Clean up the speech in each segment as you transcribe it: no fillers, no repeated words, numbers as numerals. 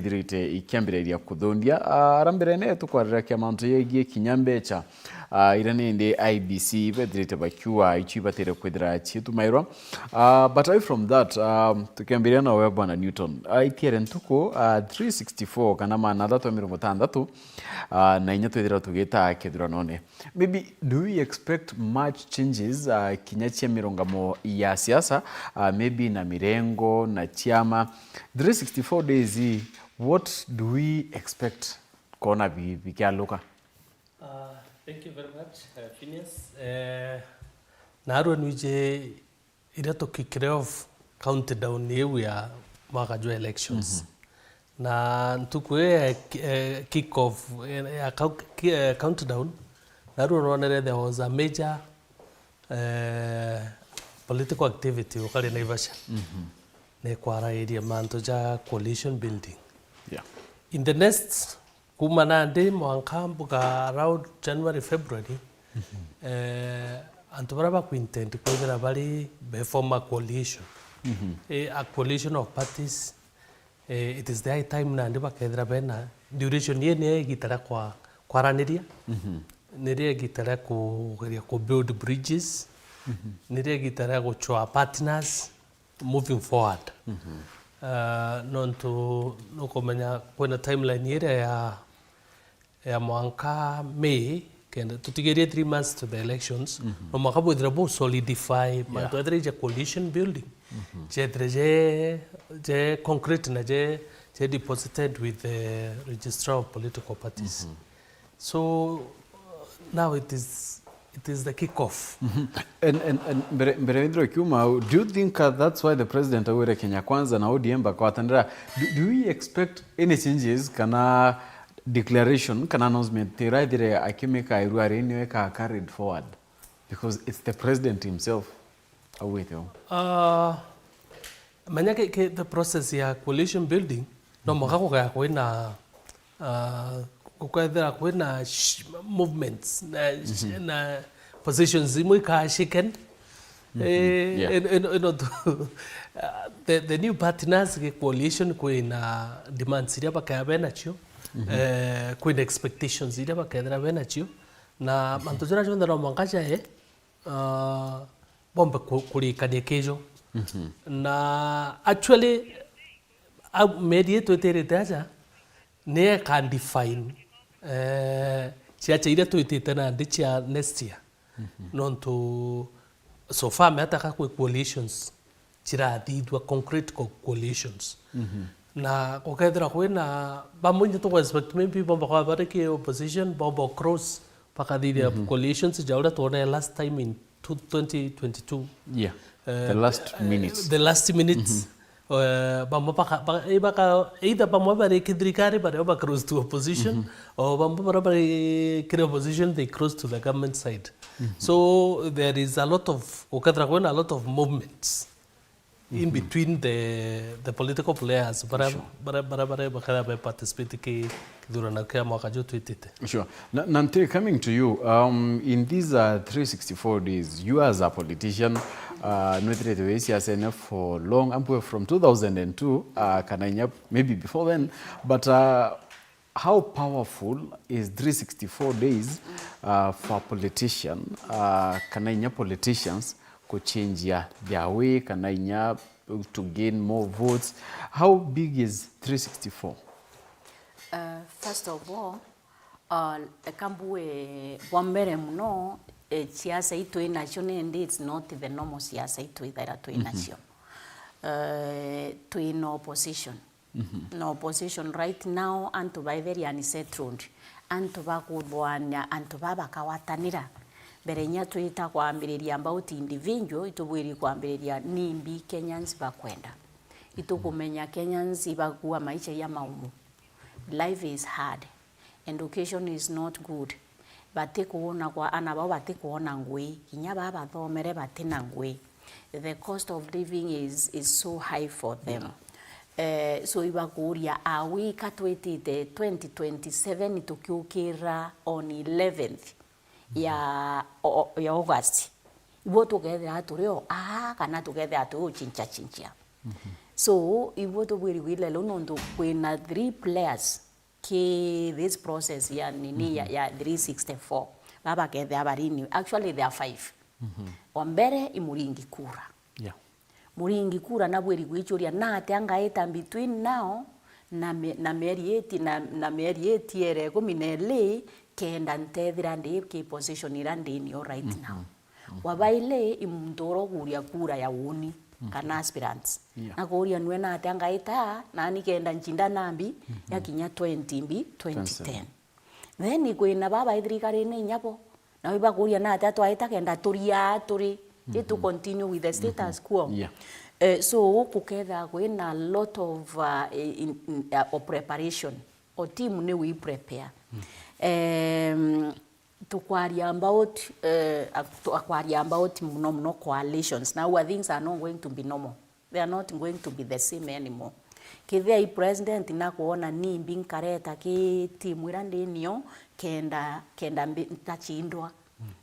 Thirite ikiambiriria kuthundia arambere ne tukwarira kia mount yegie kinyambecha irane ndi IBC bethirite bakiwa ichibatire kwithira chitumairwa but away from that tukiambiria na wewe bwana Newton itiere ntuko 364 kana mana 360 na inya twithira tugita Kithurano. Maybe do we expect much changes kinyachia mirongamo ya siasa maybe na mirengo na chama 364 days? What do we expect kona bikialuka? Thank you very much, Phineas. Naru nije irato kick off countdown yewe ya mwaka jua elections. Na ntukwe kick off countdown. Naru ronere there was a major political activity wakali Naivasha. Ne kwara area manto ja coalition building. Yeah. In the next kumanande mwankambuka around January February antubaraba ku intend kwethera bali be form a coalition. A coalition of parties. It is the high time na ndiba kethera bena duration yene gitara kwa kwaraniria. Nire gitara ku build bridges. Nire gitara ku choa partners moving forward. Nonto nukomanya kwena timeline yere ya mwanka May kenda tutigeria 3 months to the elections no makabo drabo solidify manto adreja coalition building je concrete na je deposited with the registrar of political parties. So now it is the kickoff. And Mberevindro Kiuma, do you think that's why the president awere Kenya Kwanza na ODM bakawatandira? Do we expect any changes kana declaration kana announcement tiraidire akimeka iruari niwe ka carried forward because it's the president himself awetho? Manyake the process ya coalition building no makako ya kwena kukaithira kwena movements na positions zimwe ka shaken. The new partners coalition kwena demands iria bakayabena chio kwena expectations iria bakayabena bena chio na mantujira chonda no mangacha bomba kurikania kejo na actually mediate teretaja ne can define chiacha ira tuitite na ndicha next year nonto so far metaka kwa coalitions chira thidwa concrete coalitions na kokethira kwena bamunye to expect maybe bomba kwa bareke opposition bomba cross pakadira coalitions jaura tone last time in 2022 the last minutes bamba baka either bamba bare kidrikari bare ba cross to opposition or bamba bare kire opposition they cross to the government side. So there is a lot of movements in between the political players bara participate ke Kithurano ke mwaka jo twitite. Sure. Nante, coming to you, in these 364 days, you as a politician, for long, I'm from 2002, maybe before then, but how powerful is 364 days for a politician? Politicians could change their way, to gain more votes. How big is 364? First of all, kambue wambere muno siasa itu inachone and it's not the normal siasa itu idara tu inachio. To in opposition. No opposition right now and to be very unsettled and to bakubwana and to babakawatanira. Berenya tuita kwambiriria about individual itubwiri kwambiriria nimbi Kenyans bakwenda. Itukumenya Kenyans ibagua maisha ya maumu. Life is hard. Education is not good. Bate kuona kwa anaba bate kuona ngwe kinya baba thomere bate na ngwe. The cost of living is so high for them. So ibakuria awi katwetite 2027 tukiukira on 11th ya August. Ibo together atureo kana together atu chincha. So iwo to bwiri gwile lo nondo kwena 3 players ke this process ya nini ya 364 baba ke they are actually there are 5 ombere imuringi kura muringi kura na bwiri gwichuria na atanga eta between now na meri 8 ere kuminele kenda ntethira ndi ke position irandi ni right now wabaile imundoro guria kura ya woni kana aspirants na kuria nwe na atanga eta na ni kenda nchinda nambi ya kinya 2010 then ikwina baba ithirikari ni nyapo na wiba kuria na atatu aita kenda turia turi to continue with the status quo. So kuketha kwina a lot of preparation o team ni we prepare tukwaria about muno coalitions. Now things are not going to be normal, they are not going to be the same anymore. Kithia president na kuona ni binkareta ki timu irande nio kenda ntachindwa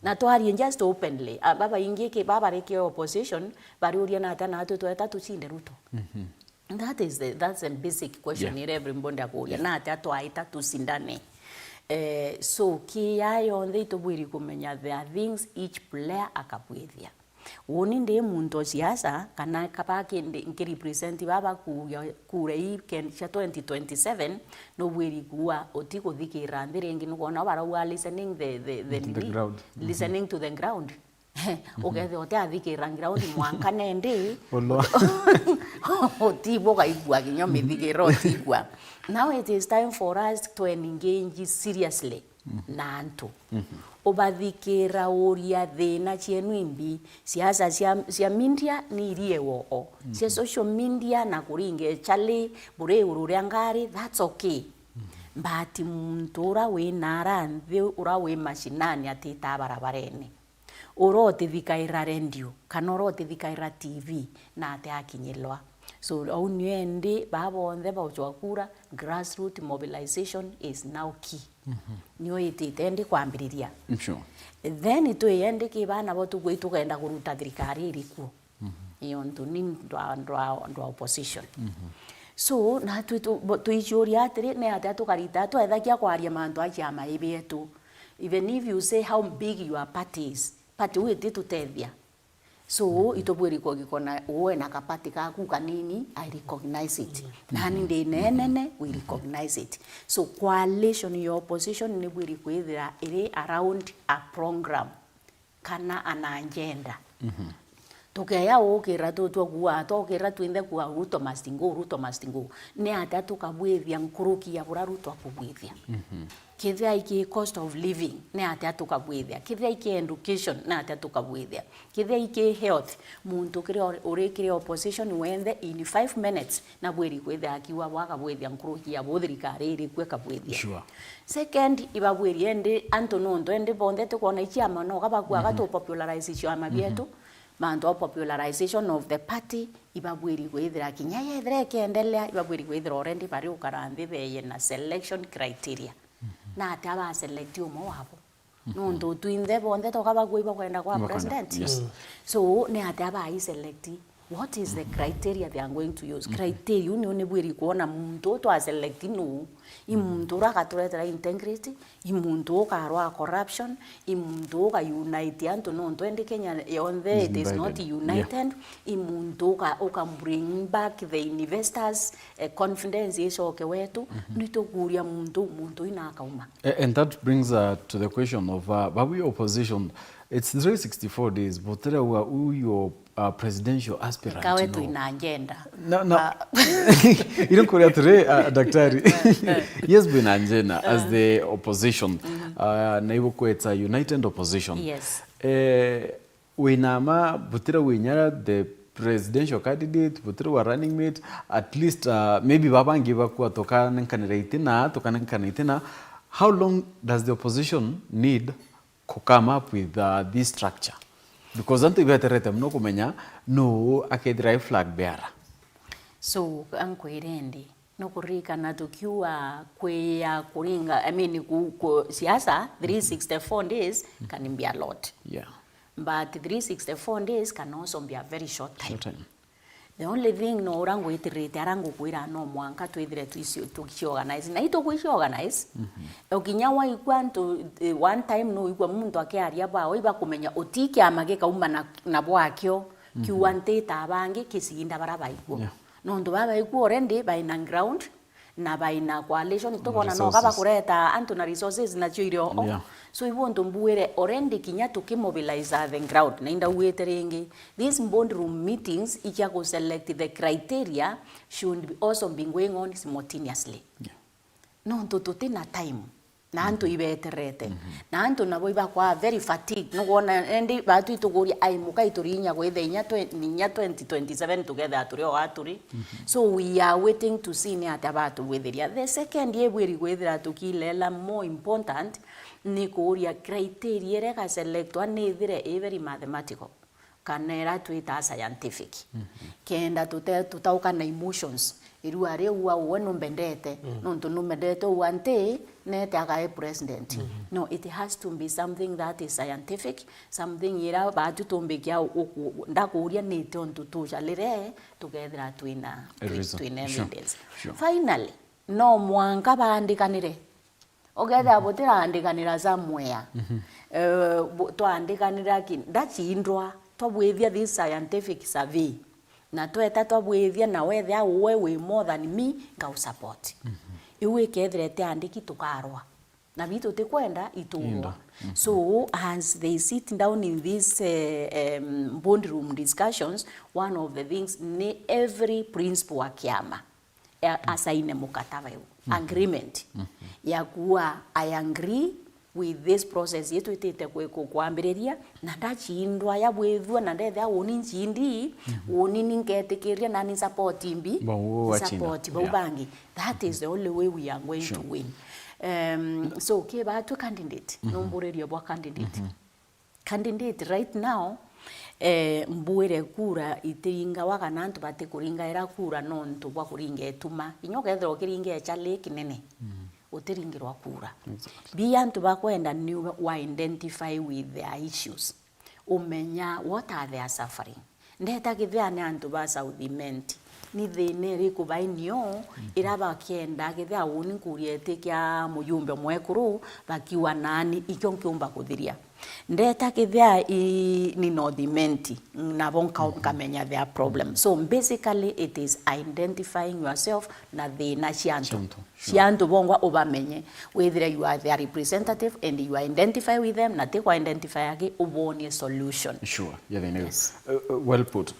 na twari just openly baba ingeke baba reke opposition bari uria na tana atu chinde Ruto. That's a basic question in every mbonda kuria na atu aita tusindane. So ki yayo ndei to bwiri kumenya there are things each player akabwithia woni ndi muntu siasa kana kapake ndi represent baba kura hii cha 2027 no bwiri kuwa otiko thikira ndirengi nuko bara wa listening the ground listening to the ground ogethe ote thikira ground mwanka nende otibo kaigwa kinyo mithikira otigwa. Now it is time for us to engage seriously na antu obathikira uria thina cienu imbi siasa cia media ni irie wo cia social media na kuringe chali bure ururia ngari, that's okay. But mtura we nara nthi ura we mashinani atita barabarene urote thikaira radio kana urote thikaira TV na ate akinyelwa. So onyendi babonde bauchwakura grassroots mobilization is now key. Nyo ititendi kwambiriria. Sure. Then ito yende ke bana botu gwitu kaenda kuruta thirikari iriku. Iyo ntuni ndo opposition. So na tuichoria atiri ne atatu karita to ethakia kwaria mantu akia maibi etu. Even if you say how big your party is, party we tutethia. So itobwiri ko gikona uwe na kapati ka ku kanini, I recognize it. Nani ndi nenene, we recognize it. So coalition your opposition ni bwiri kwithira iri around a program kana an agenda. Tukaya okera tutwa tokera twinde kwa Ruto mastingo ne atatu kabwithia nkuruki ya Ruto akubwithia. Kithia iki cost of living ne atatu kabwithia, kithia iki education ne atatu kabwithia, kithia iki health muntu kire urekire opposition wende in 5 minutes na bwiri kwithia akiwa wakabwithia nkuruki ya thirikari iri kweka bwithia. Sure. Second ibabwiri ende antonondo ende bonde tukona ikiama no kabagwa gato popularize ikiama bietu. Manto popularization of the party ibabwiri kwithira kinyaya threke endelea ibabwiri kwithira already bari ukarambe beye na selection criteria na ataba select umo wabo no ndo twinde bonde tokabagwa ibakwenda kwa president. So ne ataba I select what is the criteria they are going to use. Criteria ni bwiri kuona muntu to select no imuntu rakatureta integrity, imuntu karwa corruption, imuntu ka unite anto no twende Kenya on the it is not united. Imuntu ka bring back the investors confidence iso kewetu nitokuria muntu ina akauma. And that brings to the question of babu opposition. It's 364 days, but there were your presidential aspirant. Kawetu ina agenda. No. You don't call it Daktari. Yes, been agenda as the opposition. Na it's a united opposition. Yes. Winama butira winyara the presidential candidate, butira wa running mate, at least maybe babangi bakwa tokana nkaniraitina. How long does the opposition need to come up with this structure? Because anto ibeterete mno kumenya no akedrive flag bearer. So ankoirendi no kurika na tukiwa kwa kuringa siasa 364 days can be a lot. Yeah. But 364 days can also be a very short time. The only thing no urangu itirite arangu kwira no mwanka twithire tukiorganize na ito kuiorganize okinya wa ikwanto one time no ikwa muntu akiaria bawe iba kumenya otiki amage kauma na bwakyo kiwante tabange kisinda baraba ikwo no ndo baba ikwo already by na ground na by na coalition to kona no kaba kureta anto na resources na chirio so ibo ndo mbuere already kinya tukimobilize the ground na inda ueterenge these bond room meetings ikia go select the criteria should also be going on simultaneously no ndo totina time na anto ibeterete na anto na boiba kwa very fatigue no gona endi batu ituguria ai muka iturinya gwethenya 2027 together aturio aturi so we are waiting to see ni atabatu gwetheria the second year we gwethera tukilela more important ni kuria criteria rega selectwa ni thire very mathematical kanera tuita scientific kenda tutauka na emotions irua rewa uweno mbendete nonto numbendete uante nete akae president no it has to be something that is scientific something ira batu tombekia ndakuria nete onto tujalire together twina evidence finally no mwanga bandikanire ogetha botera andikanira somewhere twandikanira ndachindwa twabwethia this scientific survey na tweta twabwethia na wethia we more than me ga support iwe kethrete andiki tukarwa na bitu tikwenda iturwa so as they sit down in this bond room discussions one of the things ni every principal wa kiama asaine mukataba agreement ya kuwa I agree with this process yetu itete kuambireria na ndachindwa ya bwethwa na ndetha woni nchindi woni ningetekeria na ni support imbi support bobangi that is the only way we are going to win so ke ba to candidate nomborerio bwa candidate right now mbuere kura itiringa waga nantu bate kuringa era kura nonto bwa kuringa etuma inyoka ethro kiringa echale kinene utiringirwa kura biantu bakwenda new wa identify with their issues umenya what are they suffering ndeta kithiane antu ba Southiment ni thine ri kubainio iraba kienda kithia uni kuriete kya muyumbe mwekuru bakiwa nani ikyo nkiumba kuthiria ndeta kithia ni Northiment na bonka kamenya their problem so basically it is identifying yourself na thina ciantu bongwa ubamenye whether you are their representative and you identify with them na te kwa identify age ubone solution yes. Well put.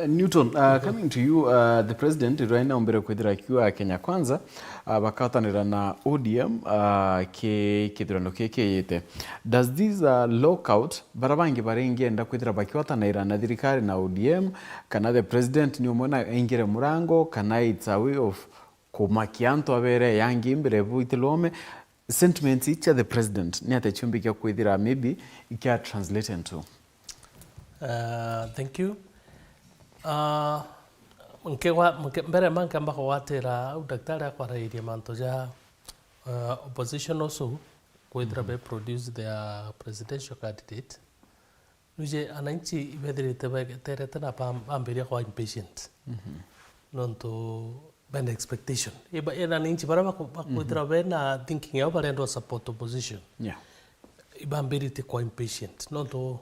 Newton, coming to you, the president right now mbere kwithira kiwa Kenya Kwanza bakatanira na ODM Kithurano yete. Does this lockout barabangi barengenda kwithira bakiwatanira na thirikari na ODM kana the president ni umona engire murango kana it's a way of kumakianto abere yangi mbere buitilome sentiments each the president ni atachumbikia kwithira maybe ikia translate into thank you mbere manka mbako watera daktari akwaraire manto ja opposition also kwithira be produce their presidential candidate nuje ananchi ibethirite beterete na amberia kwa impatient nonto ben expectation iba ena ninchi bara kwithira be na thinking ya barendo support opposition iba ambirite kwa impatient nonto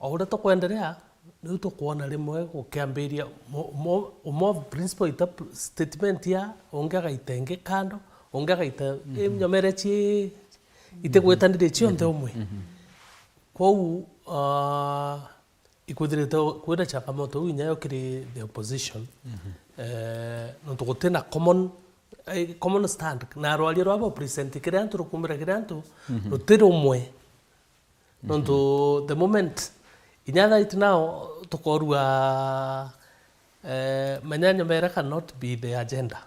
ahora to kuendelea ni to kuona rimwe ukiambiria mo principle ita statement ya ongaga itenge kando ongaga ita nyomerechi ite gwetandire chionte umwe kwou ikuthirite kwira changamoto winyayo kiri the opposition no to gutena common stand na rwali rwabo present kirantu rukumira kirantu rutiro umwe no to the moment inyana it now tokorua manyanyo mera cannot be the agenda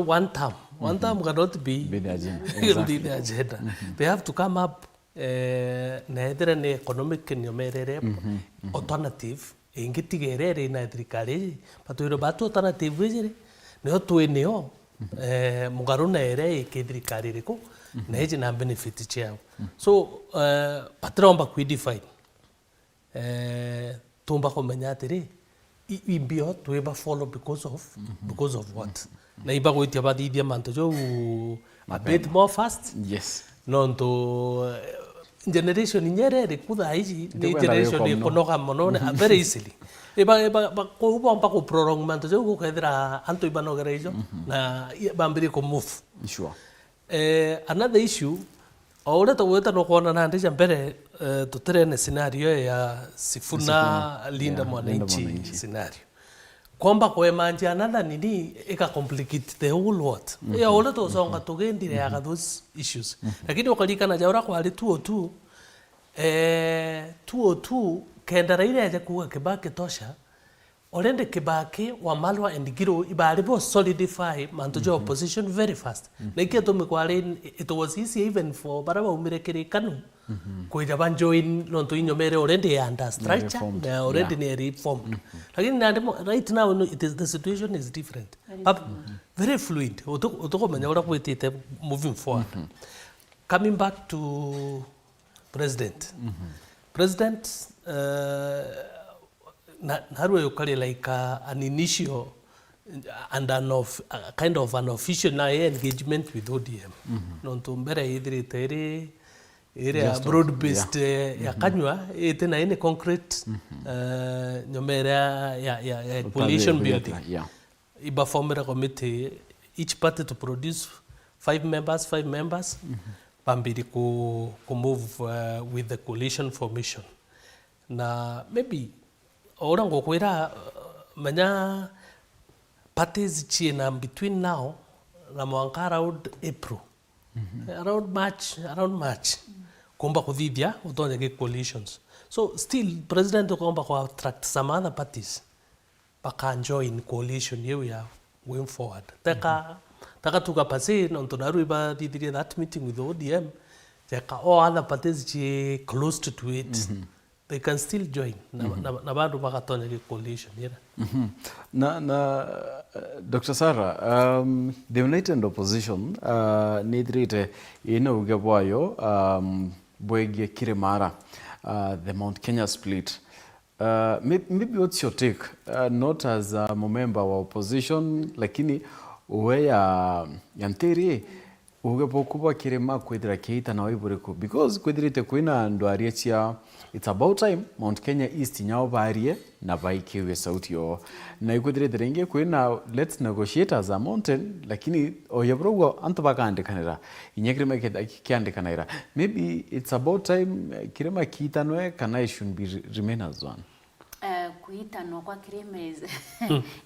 one term cannot be the agenda. Exactly. The agenda. They have to come up neither an economic nyomerere alternative ingitigerere na thirikari patuiro batu alternative wizire no tweneo mugaruna ere ikithirikari riko na eje na benefit chao so patromba ku define tumba kumenya atiri imbio tweba follow because of what na iba gwitia bathithia manto jo a bit more fast yes no to generation nyere kutha hizi ni generation ikonoga monone very easily iba ko bomba ko prolong manto jo ko kedra anto iba no gerejo na bambiri ko move sure another issue ora to weta no kona na ndija mbere tutere scenario ya Sifuna Linda Mwananchi scenario kwamba kwemanja another nini eka complicate the whole world ya ora to songa tugendire ya those issues lakini ukalika jaura kwa ali 202 202 kendara ile ya kuwa Kibaki tosha orende Kibaki wa Malwa and Giro ibali bo solidify mantojo opposition very fast na iketo mekwale it was easy even for baraba umirekere kanu kuja ban join nonto inyomere already under structure na already ne reform lakini right now the situation is different very fluid utoko menya ora kwetite moving forward coming back to president Narwe ukali like an initial and kind of an official engagement with ODM. Nonto mbere idiri area broad based ya kanywa ite na any concrete nyomera ya coalition building. Iba formera committee each party to produce 5 members bambiri ku move with the coalition formation. Na maybe ora ngokwira manya parties china between now na mwaka around April around March kumba kuthithia utonye ke coalitions so still president kumba ku attract some other parties baka join coalition ya going forward taka tukapase nontonaru iba thithirie that meeting with ODM taka all other parties chi close to it they can still join na bado bakatonya ke coalition na Dr. Sarah the United Opposition nidrite ino ugebwayo bwege kiremara the Mount Kenya split maybe what's your take not as a member of opposition lakini uwe ya nteri ugepo kuba kirema kwedra keita na waibureko because kwedrite kwina ndwaria chia it's about time Mount Kenya East nyao barie na baikiwe sauti yo na ikwedrite renge kwina let's negotiate as a mountain lakini oyebrogo antobakande kanera inyekirema kiande kanera maybe it's about time kirema kitanwe kana it should be remain as one kuitana kwa kirema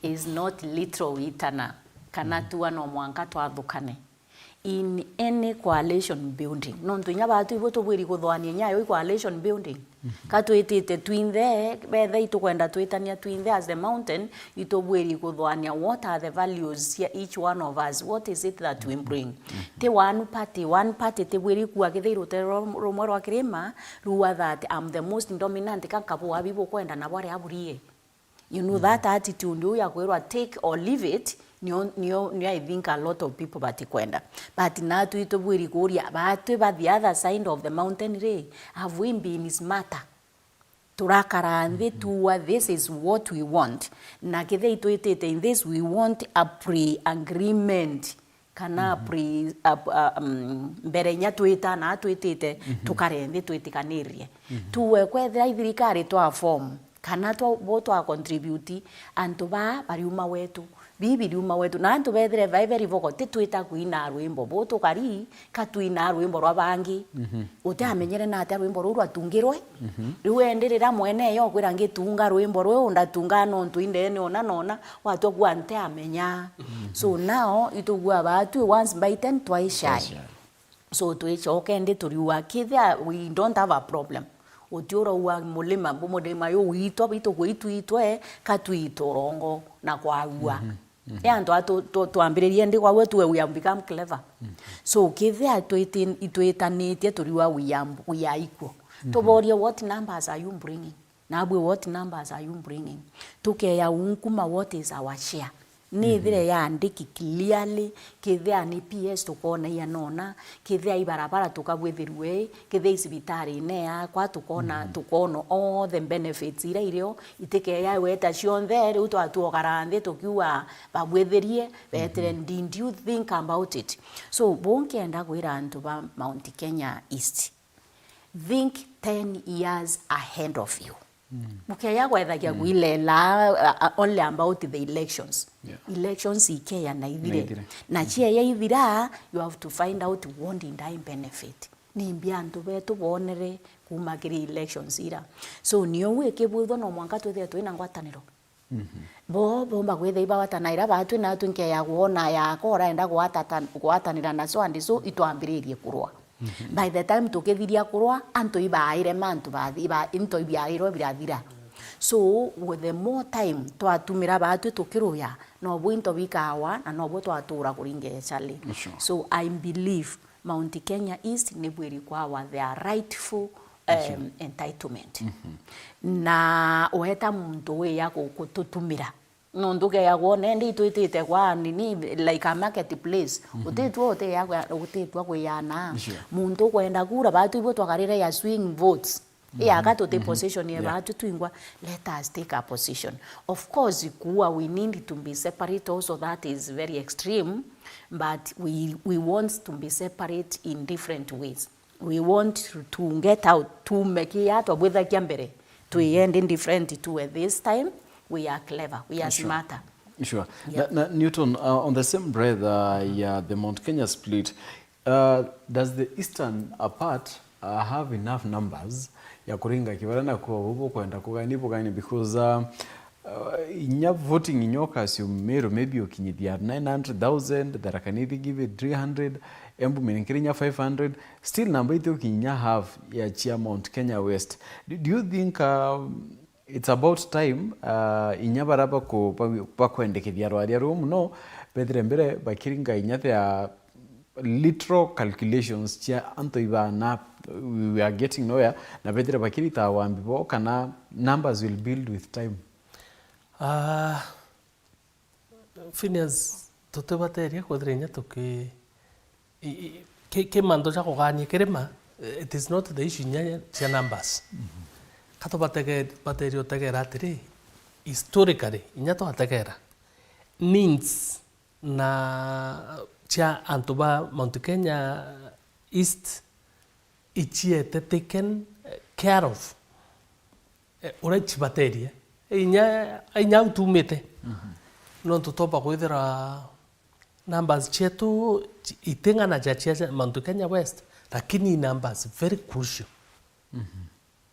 is not literal itana kana tuwa no mwanka twathukane in any coalition building nonto nya batu iboto bwiri kuthwania nyayo coalition building katwitite twin there bethe itukwenda twitania twin there as the mountain itobwiri kuthwania what are the values here each one of us what is it that we bring te one party te bwiri kuwa githiro te romwe rwa kirima ruwa that I'm the most dominant kankabu abibo kwenda na bware aburie you know that attitude ya kwirwa take or leave it Nyo I think a lot of people batikwenda but na tuitobwiri kuria batu ba the other side of the mountain have we been smarter turakara and this is what we want na kithe ituitete in this we want a pre-agreement kana mbere nya tuita na tuitete tukarende tuitikanirie tuwe kwethira ithirikari twa form kana twa contribute antu bariuma wetu bibiriuma wetu na antu bethere very vocal titwita kuina rwimbo boto kari katuina rwimbo rwa bangi utamenyere na ata rwimbo rwa tungirwe rwenderera mwene yo kwira ngitunga rwimbo rwe ndatunga no ntuindene ona watu kwa ante amenya so now itugwa batu once bitten twice shy so tuichoke ndi turiwa kithia we don't have a problem utiura wa mulima bomodema yo wito bito gwitwe katuitorongo na kwagua ando tuambiririe ndi kwa wetu we have become clever so kithia ituitanitie turiwa we are equal toboria what numbers are you bringing nabwe what numbers are you bringing tukeya unkuma what is our share ni thire ya andiki clearly kithea ni PS tukona ya nona kithea ibarabara tukabwithirwe kithea isibitari ine kwa tukona all the benefits ira irio itike ya weta cionthe riu twatuogaranthe tukiwa babwithirie betre. Did you think about it? So bonkienda gwira antu ba Mount Kenya East, think 10 years ahead of you. Mukeya gwethagia gwilela only about the elections. Elections ikeya na ithire. Na chia ya ithira, you have to find out what did I benefit. Ni mbia antu betu bonere kumakiri elections ira. So niyo weke bwitho no mwanka twethe twina ngwataniro. Bomba gwethe iba watanaira batu na tunke ya kuona ya kora enda gwatanira na so and so itwambiririe kurwa. By the time tukithiria kurwa antu ibaire mantu bathiba into ibiairo birathira. So with the more time twatumira batu tukiruya no bwinto bikawa na no bwo twatura kuringe chali. So I believe Mount Kenya East ni bwiri kwa their rightful entitlement. Na oeta muntu we ya kututumira no nduge ya wone ndi twitite kwa nini like a marketplace utitwa ote ya utitwa kwa yana muntu kwenda kura batu ibo twakarira ya swing votes ya gato the position ya batu twingwa. Let us take a position. Of course kuwa we need to be separate also, that is very extreme, but we want to be separate in different ways. We want to get out to make it to whether kiambere to end in different to at this time. We are clever, we are smarter. Sure. Yeah. Newton, on the same breath, the Mount Kenya split, does the eastern part have enough numbers ya kuringa kibarana kwa huko kwenda kuganipo gani, because inya voting in your case you maybe ukinyithia 900,000 Tharaka-Nithi give it 300, Embu Mininkirinya 500, still number ito ukinya have ya chia Mount Kenya West. Do you think it's about time inya baraba ko pakwendekithia rwaria room no betre mbere bakiringa inya ya literal calculations chia anto ibana we are getting nowhere na betre bakirita wambibo kana numbers will build with time. Phineas tutebateria kwethirenya tuki ke mando cha kugania kirema, it is not the issue nya cha numbers. Kato baterio tegera atiri historically inya to ategera needs na cha antuba Mount Kenya East ichiete taken care of ora chibateria inya utumite no tutopa kwithira numbers chetu itengana cha Mount Kenya West, lakini numbers very crucial.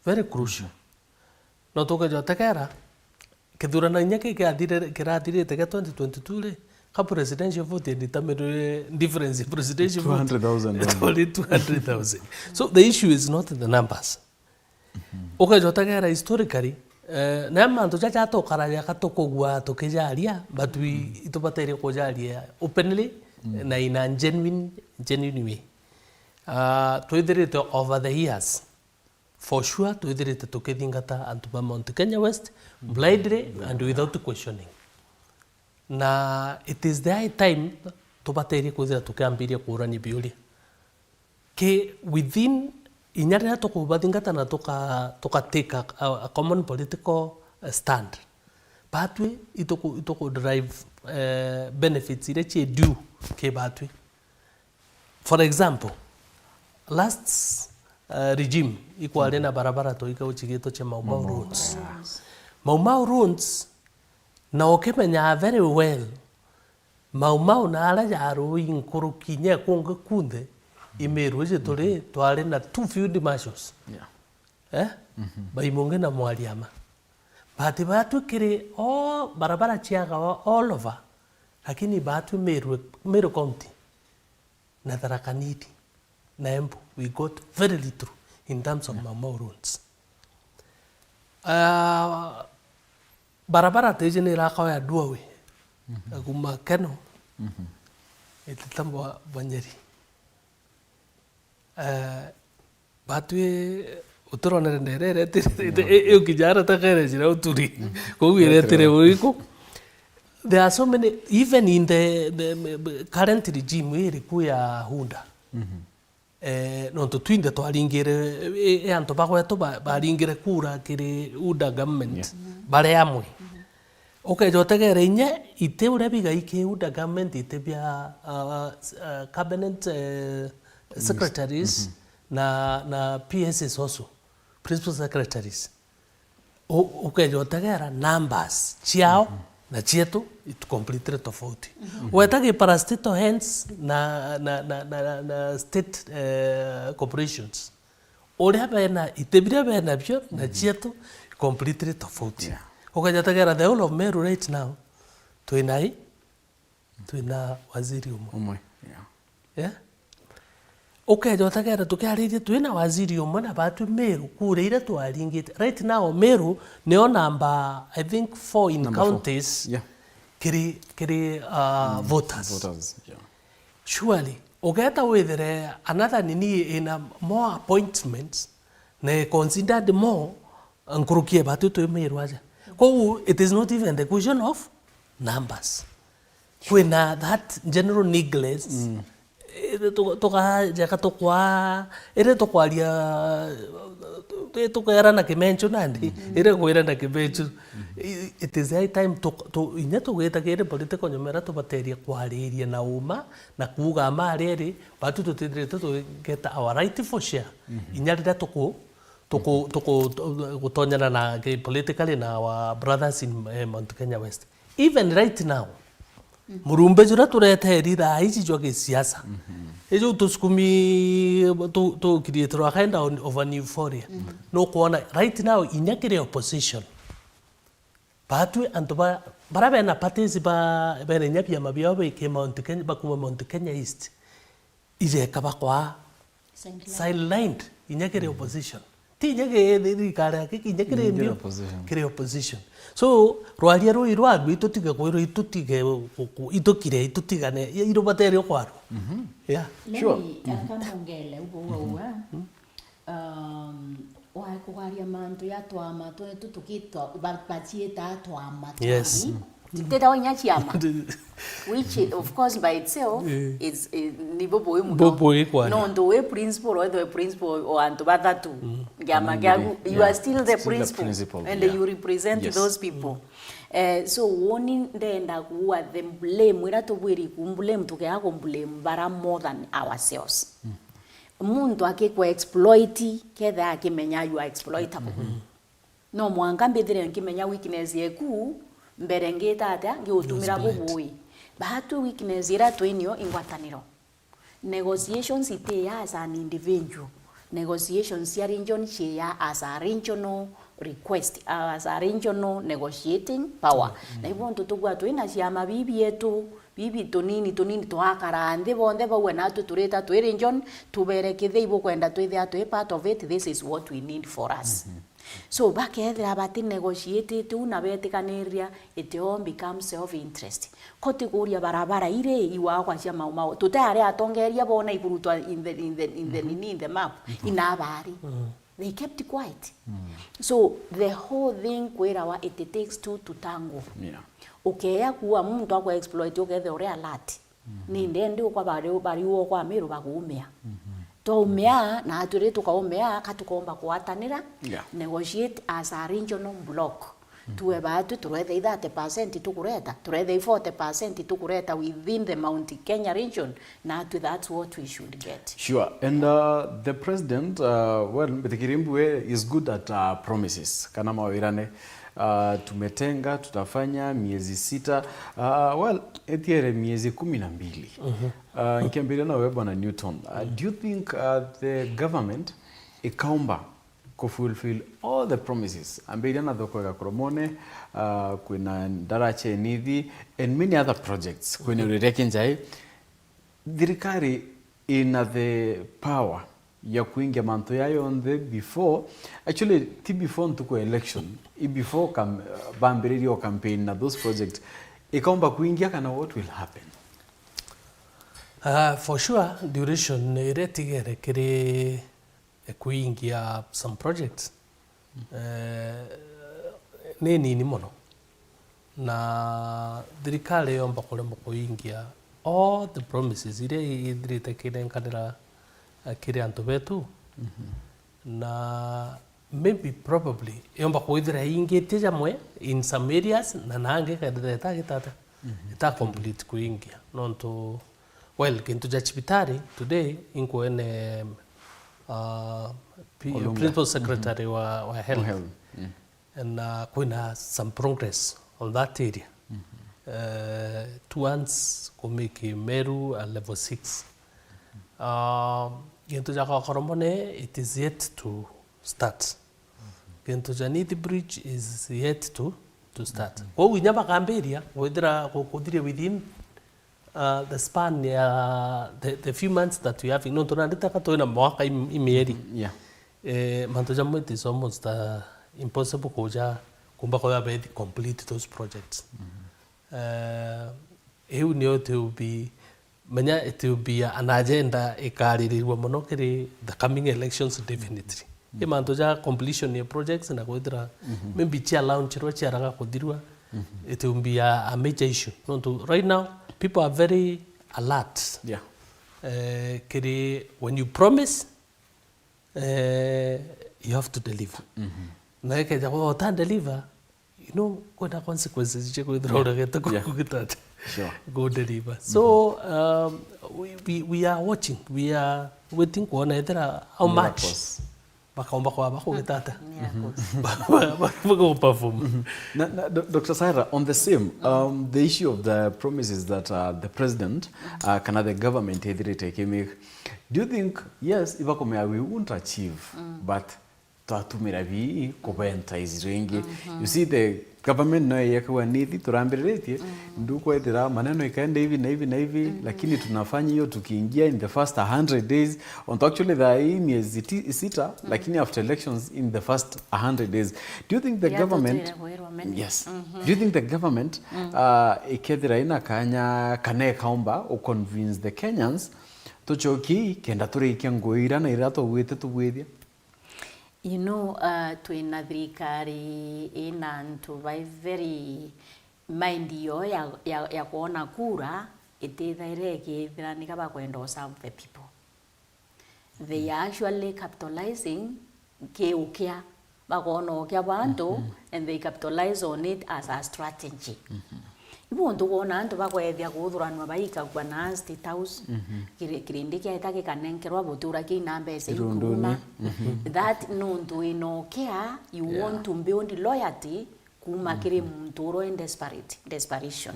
Very crucial. No toke jotekera Kithurano nyake kirathire tege 2022 le ka presidential vote determine difference in presidential 200,000 only 200,000. So the issue is not the numbers. Okay, jotekera historically na manto cha to kararia ka to kogwa to kejaria, but we itobatere kojaria openly na in a genuine way. To over the years for sure to tukithingata antuba Mount Kenya West blindly and without questioning. Na it is the high time to bateri kuthira tukiambiria kurani biuli ke within inyara tukubathingata na tuka take a common political stand, batwe itoko drive benefits ile che due ke batwe. For example, last regime ikwale na barabara to ika uchigito che Mau roads. Mau roads na okemenya very well. Mau na ala jaro inkurukinya konga kunde imeru je tole twale na two field marshals. Baimonge na mwaliama. Bati batu kire barabara chiaga all over. Lakini batu Meru County na Tharaka-Nithi na Embu, we got very little in terms of Mau roads. Barabara teje ni raka ya duawe. Aguma keno. Ititambo Banyeri. Batwe uturone ndere eu kijara takere jira uturi. Ko wire tere uriko. there are so many, even in the current regime iriku ya hunda nontu twinde twaringire antu bagwetu baringire kura kiri hunda government bari amwe ukejotegere inye ite uria bigai ki hunda government ite bia cabinet secretaries na PSs also principal secretaries ukejotegera numbers chiao na chietu it completely tofauti wetagi parastatal hands na state corporations uria bena itebiria bena bio na chietu completely tofauti ukejotegera the whole of Meru right now twina waziri umwe yeah ukejotegera tukiaririe twina waziri umwe na batu Meru kureire twaringite right now Meru nio number I think 4 in number counties 4. Kiri voters yeah. Surely ugeta withere another nini in more appointments na considered more nkurukie batu tu Meru aja ko it is not even the question of numbers kwina that general neglect tukwaria kimencho nandi kwira na kimencho it is high time to inya tugitagire political nyumera tubateria kwariria na uma na kuga mariri batu tutithirite tugeta our right for share inya rira gutonyana na politically na our brothers in Mount Kenya West even right now murumbe jura tureteri thaa ici jwa gisiasa ejo tusukumi to create a kind of an euphoria no kuona right now inyakire opposition batu antoba barabe na parties ba bene nyapia mabia be ke Mount Kenya bakuma Mount Kenya East ije kaba kwa sidelined inyakire opposition ti nyake thirikari akiki nyakire ndio kire opposition so rwaria rui rwaru itutige kwiro itutige itukire itutigane irubatere kwaro yeah sure kama ngele ubo wa kugaria mantu ya twama tutukitwa bachieta twama yes teta onya chiama which of course by itself is ni bobo muno no ndo we principle or the principle or anto batatu gama you are still the principal and you represent those people so warning ndenda kuwa the blame ira tubwiri kumblame tukea kumblame bara more than ourselves umuntu akekwa exploit ketha akimenya you are exploitable no mwanga mbethire nkimenya weakness yeku mbere ngitata ngiutumira bubui bahatu weakness ira twenio ingwataniro negotiations ite as an individual negotiations ya region chia as a regional request as a regional negotiating power na hivyo tutugwa twina ciama bibi yetu bibi tonini twakarande bonde bawe na tureta twi region tuberekithe ibo kwenda twithe atwe part of it this is what we need for us so bakethira bati negotiate tu na betikaniria it all becomes self interest kotiguria barabara ire iwa kwa cia maumao tutare atongeria bona ikurutwa in the map inabari they kept quiet so the whole thing kwirawa it takes two to tango ukeya kuwa muntu akwa exploit ukethe ore alert ni ndende ukwa bari uo kwa Meru bakumea umea na aturi tukaumea katukomba kuatanira negotiate as a regional block tuwe batu turethe 30% tukureta turethe 40% tukureta within the Mount Kenya region na that's what we should get sure and the president well Mbetekirimbu is good at promises kana mawirane tumetenga tutafanya miezi 6 well etiere miezi 12 nikiambilia na wewe bwana Newton do you think the government ikaomba fulfill all the promises ambilia na thoko Koromone kuna Ndarache Nithi and many other projects kuna urereke njai thirikari ina the power ya kuingia manto yayo on the before actually before tuko election before bambiririo campaign na those projects ikaomba kuingia kana what will happen for sure duration iretigere kiri kuingia some projects nini muno na thirikari yomba kuremwo kuingia all the promises iria ithirite kirenkanira kiri antu betu na maybe probably yomba kwithira ingitie jamwe in some areas na nange kadira itagitata ita complete kuingia nonto well kintu ja chibitari today inkwene principal secretary wa health and kuna some progress on that area towards kumiki Meru level 6 kintu ja koromone it is yet to start kintu ja Nithi bridge is yet to start kwa winya bakamberia withira kuthire within the span the few months that we have no tunandika toina mwaka imieri mantu jamwe it is almost impossible kuja kumba kwa be complete those projects eu ni to be manya it will be an agenda ikaririrwa muno kiri the coming elections definitely mantu ja completion ya projects na kwithira maybe chia launch ro chia ranga kuthirwa it will be a major issue no right now people are very alert kiri when you promise you have to deliver na ikaja kwa ta deliver you know kuna consequences je kwithira urageta kugitata go deliver so we are watching we are waiting kuona ethera how much bakaomba kwa bakugitata bako perform Dr. Saira, on the same the issue of the promises that the president kana the government ethirite make, do you think yes ibakomea we won't achieve but twatumira bi kubentize ringi you see the government no yakawa Nithi turambiritie nduko ethira maneno ikaenda hivi na hivi na hivi lakini tunafanya hiyo tukiingia in the first 100 days on actually the miezi 6 lakini after elections in the first 100 days do you think the government do you think the government ikethira ina kanya kana kaomba o convince the Kenyans tuchoki kenda turikia ngoira na irato gwite tugwithia you know twina thirikari ina ntu very mind yo ya kuona kura itithaire ikithira ni kaba kwenda serve the people they are actually capitalizing keukia bakona okia bantu and they capitalize on it as a strategy ibo ndo kuona antu bakwethia kuthuranwa baika kwa na State House kirindi kia itake kanenkerwa butura ki namba se ikuma that no ndo inokea you want to build loyalty kuma kiri mturo in desperation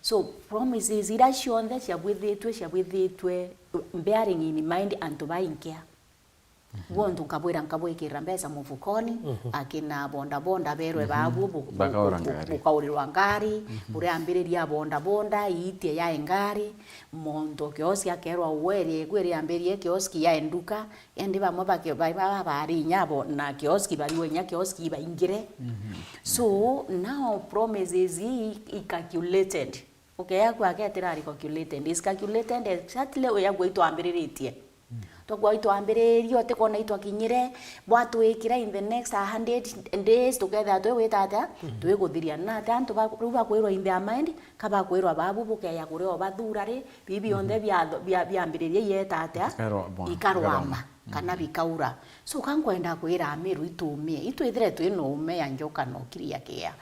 so promises ira shonde cia bwithitwe bearing in mind antu bainkea bondu nkabwikira mbesa mufukoni akina bonda berwe babu bukaurirwa ngari buri ambiriria bonda iitie ya engari mondo kioski akerwa uweri kweri ambirie kioski ya enduka endi bamwe bari nyabo na kioski bari wenya kioski baingire so now promises i calculated okay yakwa aketira calculated is calculated exactly we yagwito ambiririe tokwa itwambiririo tekona itwakinyire bwatwikira in the next 100 days together twetata twiguthiria na tantu ruba kwirwa in their mind kaba kwirwa babu bukeya kurio bathurari bibi onde byambiririe yetata ikarwama kana bikaura so kankwenda kwira amiru itumie itwithire twino ume ya njoka no kiria kia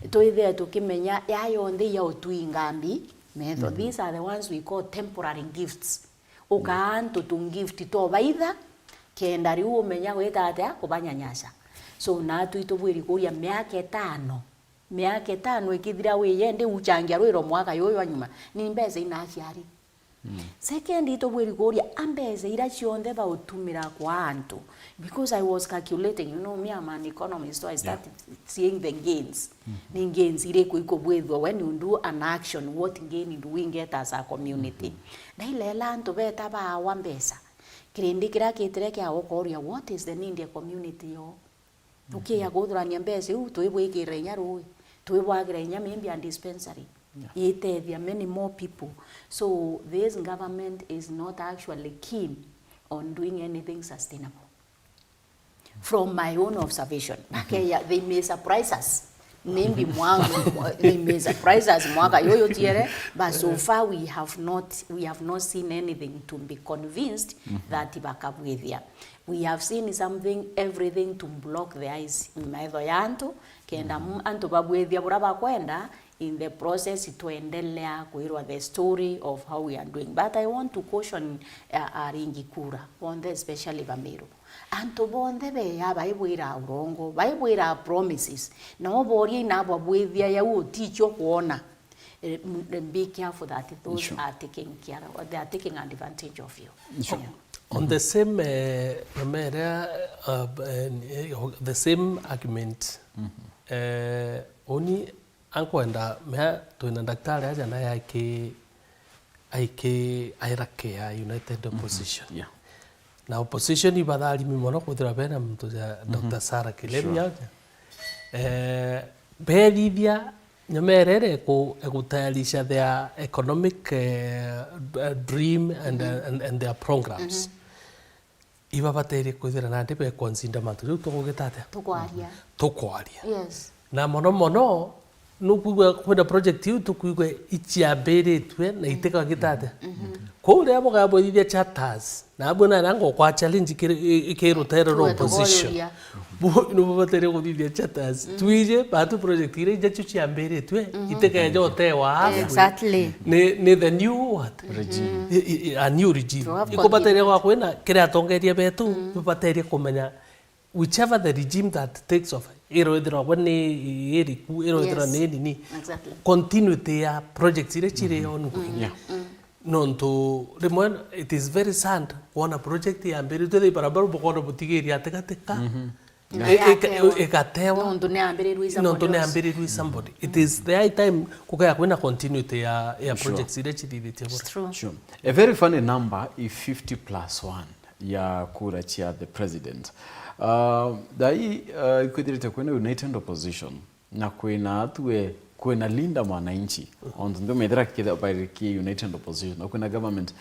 twithire tukimenya yayo onde ya utwingambi method these are the ones we call temporary gifts ukaantu tungift to baitha kenda ri umenya gwetata kubanyanyasa so na tuitubwiri kuria miaka 5 ikithira we yende uchangia rwiro mwaka yoyo anyuma ni mbeza ina aciari second itubwiri kuria ambeza ira cionde ba utumira kwa antu because I was calculating you know me am an economist so I started seeing the gains ni gains ile kuikobwethwa when you do an action what gain do we get as a community na ile lanto beta ba wambesa kirindikira kitire kya gokoria what is the need of community yo ukiya guthurania mbese u twibwikire nya ruwi twibwagira nya maybe and dispensary itethia many more people so this government is not actually keen on doing anything sustainable from my own observation okay they may surprise us Nimbi mwangu ni surprises mwaka yoyo tiere, but so far we have not seen anything to be convinced that bakabwethia. We have seen everything to block the eyes maitho yantu kenda antu babwethia buraba kwenda in the process tuendelea kuirwa the story of how we are doing. But I want to caution Aringikura on the especially Bamiru. Anto bonde be ya baibwira urongo, baibwira promises. Na obori na babwethia ya uticho kuona. Be careful that those are taking care of, they are taking advantage of you. Sure. Yeah. On the same the same argument, oni ankwenda mea tuina daktari aja na yake airake ya United Opposition. Yeah. Na opposition ibadali mimono kuthira bena mtu ya Dr. Sarah Kilemi aja. Bedivya nyomerere kutayarisha their economic dream and their programs. Iba batere kuthira na ndibe consider matu riu tugugitate. Tukwaria. Yes. Na mono nukugwa kwenda project yu tukugwa ichiambiritwe na iteka gitate. Kule abo gabo ithia chapters na abona nango kwa challenge ikero terror opposition. No batere kuthia chapters. Tuije batu project ile jachu chiambiritwe iteka jote wa. Exactly. Ni the new what? Regime. A new regime. Iko batere kwa kwena kire atongeria betu batere kumenya whichever the regime that takes over. Ero wani eriku ero ni continuity ya projects ile chire ongoing. Nonto rimwe it is very sad kuona project ya mbere tete barabara bokoro butigeri atekateka ekatewa nonto ne ambere somebody. It is the high time kukaya kwena continuity ya projects ile chire Sure. A very funny number is 50+1 ya kura chia the president. Dai ikudirite kwena United Opposition na kwena atwe kwena linda mwananchi on ndo medra kida by United Opposition na kwena government.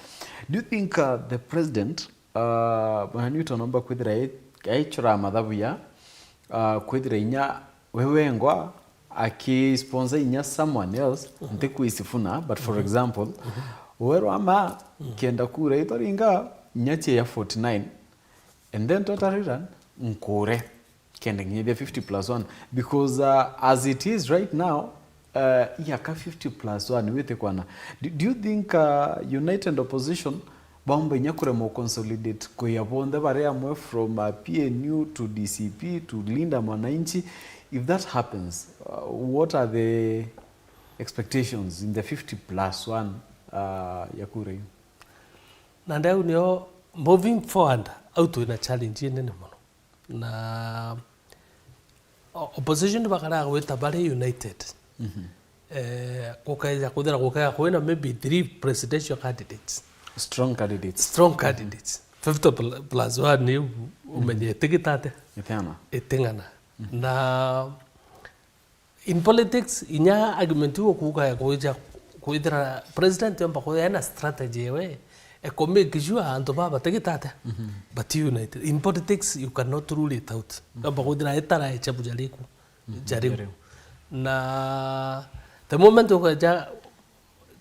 Do you think the president bahani utanomba kwidira aichura madhabu ya kwidira inya wewengwa aki sponsor inya someone else nteku isifuna, but for example wero ama kenda kura itoringa nyache ya 49 and then total run nkure kenda ngide 50+1 because as it is right now yaka 50+1 wete kwana. Do you think United Opposition bamba nyakure mo consolidate ko yabonde bare amwe from PNU to DCP to Linda Mwananchi? If that happens, what are the expectations in the 50+1 yakure? Nandau nio moving forward auto na challenge nene mono na opposition bakara gweta bare united kokaiza kudera kokaya kwena maybe 3 presidential candidates, strong candidates 50+1 ni umenye tikitate etengana na in politics inya argument wo kukaya koja kuidra president yamba ko yana strategy we e make sure anto baba tikitate but united in politics you cannot rule it out yamba ko dira etara echabu jaribu na the moment ukaja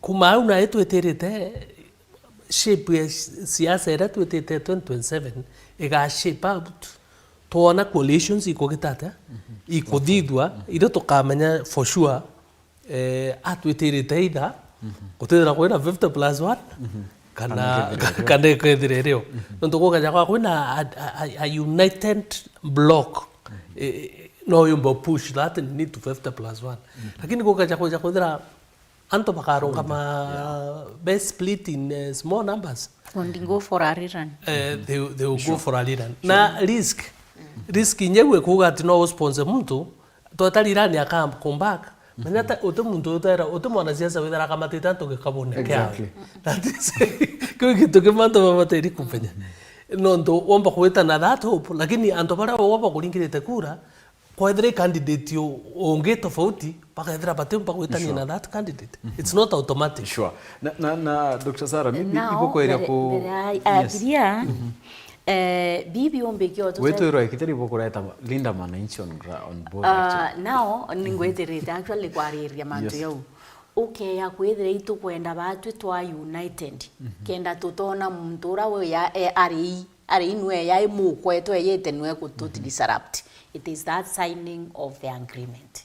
kumauna etu eterete shape ya siasa era tu etete 2027 ega shape out tuona coalitions iko gitata iko didwa iro tokamenya for sure atu eterete ida kutera kwena 50+1 kana kederereo ndo kokaja kwa kwena a united block no yumbo push that need to 50+1 lakini kokaja kudera anto bakaro kama best split in small numbers and go for a rerun. They will go for a rerun. Na risk nyewe kuga tino sponsor mtu totalirani akam come back manyata otomuntu otara otomwana siasa wethara kama titanto gekabone kya that is kitu kemanto mamateri kupenya nondo womba kuweta na that hope lakini anto bara womba kulingirite kura kwa every candidate yo onge tofauti paka every batempa kuwetani na that candidate. It's not automatic. Sure. Na Dr. Sarah, maybe iko kwa area ko abiria bibi ombekio to Gweteera Kithurano kureta linda mananchi on board now ningweterete actually kwariria mantu yau okay ya kwethira itu kwenda batu twa united kenda tutona mtura we ya ari inwe ya imukwe to yete nwe kututi disrupt. It is that signing of the agreement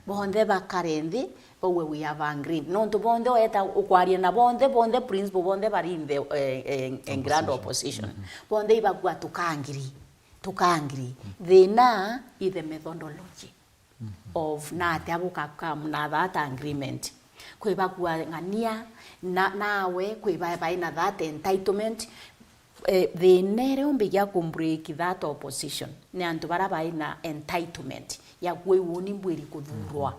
bonde bakarendi we have agreed no to bonde eta ukwaria na bonde principle bonde bari in the in grand opposition bonde ibagwa tukangiri thina is the methodology of na tabuka kam na that agreement kwibagwa ngania nawe kwiba ina that entitlement the nere ombigia kumbreak that opposition ni antu bara ina entitlement ya gwe woni mbweri kuthurwa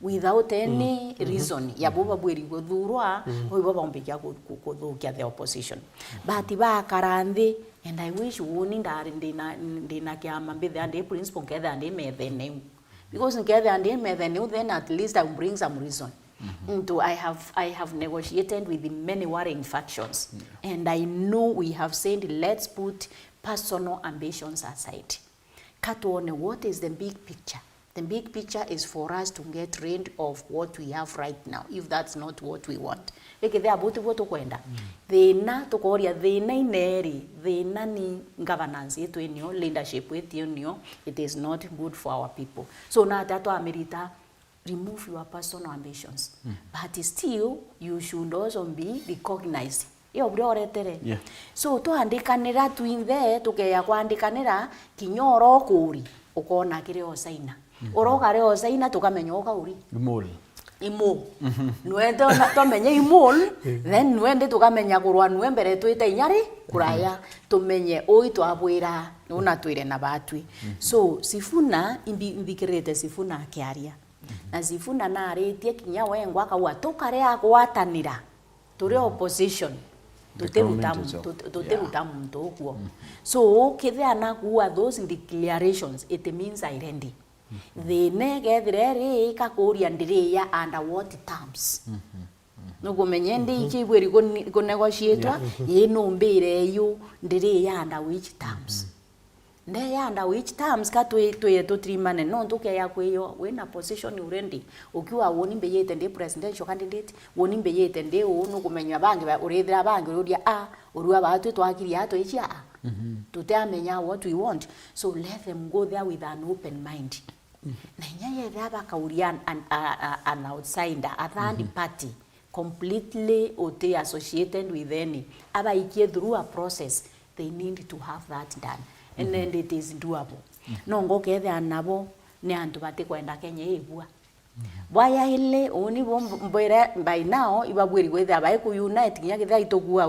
without any reason ya boba bweri kuthurwa oibo bombigia kuthukia the opposition but ba karandi and I wish woni ndari ndina kiama mbithe and principle ngethe and methe because ngethe and methe then at least I will bring some reason into I have negotiated with many warring factions and I know we have said let's put personal ambitions aside. Katuone what is the big picture. The big picture is for us to get rid of what we have right now if that's not what we want. Ekithia buti boto kwenda. Thina tukoria thina ineri thina ni governance yetu enio leadership yetu enio it is not good for our people. So na tatu amerita remove your personal ambitions but still you should also be recognized. Iyo bro retere. So to andikanira twinthe tukeya kwandikanira kinyoro kuri ukona kire osaina. Oroka re osaina tukamenya okauri. Imo. Nwende to menye imol then nwende tukamenya kurwa nwembere twite inyari kuraya tumenye oito abwira una twire na batwi. So Sifuna imbikirete Sifuna akiaria. Na Sifuna na aretie kinya wengwa kawa tukare akwatanira turi opposition tuteruta muntu okuo. So kithia na kuwa those declarations it means I ready. The negethire ikakuria ndiria under what terms. Nugo menyende ikibweri go negotiate ye no mbere yo ndiria under which terms. Nde under which terms ka trimane no ntuke ya kweyo we na position urendi ukiwa woni mbeyete ndi presidential candidate woni mbeyete ndi no kumenya bangi urethira bangi uria urua batu twakiri ato ichia tutamenya what we want, so let them go there with an open mind. Na nyaye raba kauria an outsider a third party completely associated with any aba ikie through a process they need to have that done. And then it is doable. No ngoke the anabo ne antu bate kwenda Kenya igwa. Bwaya ile oni bombere by now ibabwiri with abai ku unite kinya kitha itogua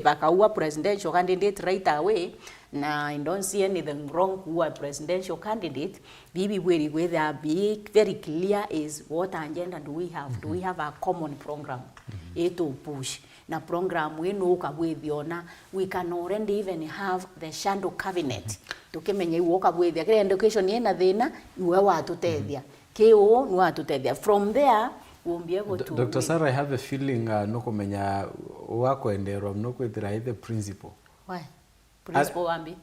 bakaua presidential candidate right away. Now I don't see anything wrong with presidential candidate. Bibi bwiri with be very clear is what agenda do we have? Do we have a common program? To push. Na program we no kabwethiona we can already even have the shadow cabinet tukimenya iwoka bwethia kire education ina thina iwe watutethia KO no watutethia from there we'll be able to Dr. Sarah, I have a feeling no kumenya wako endero no kwethira the principal. Why? Principal ambi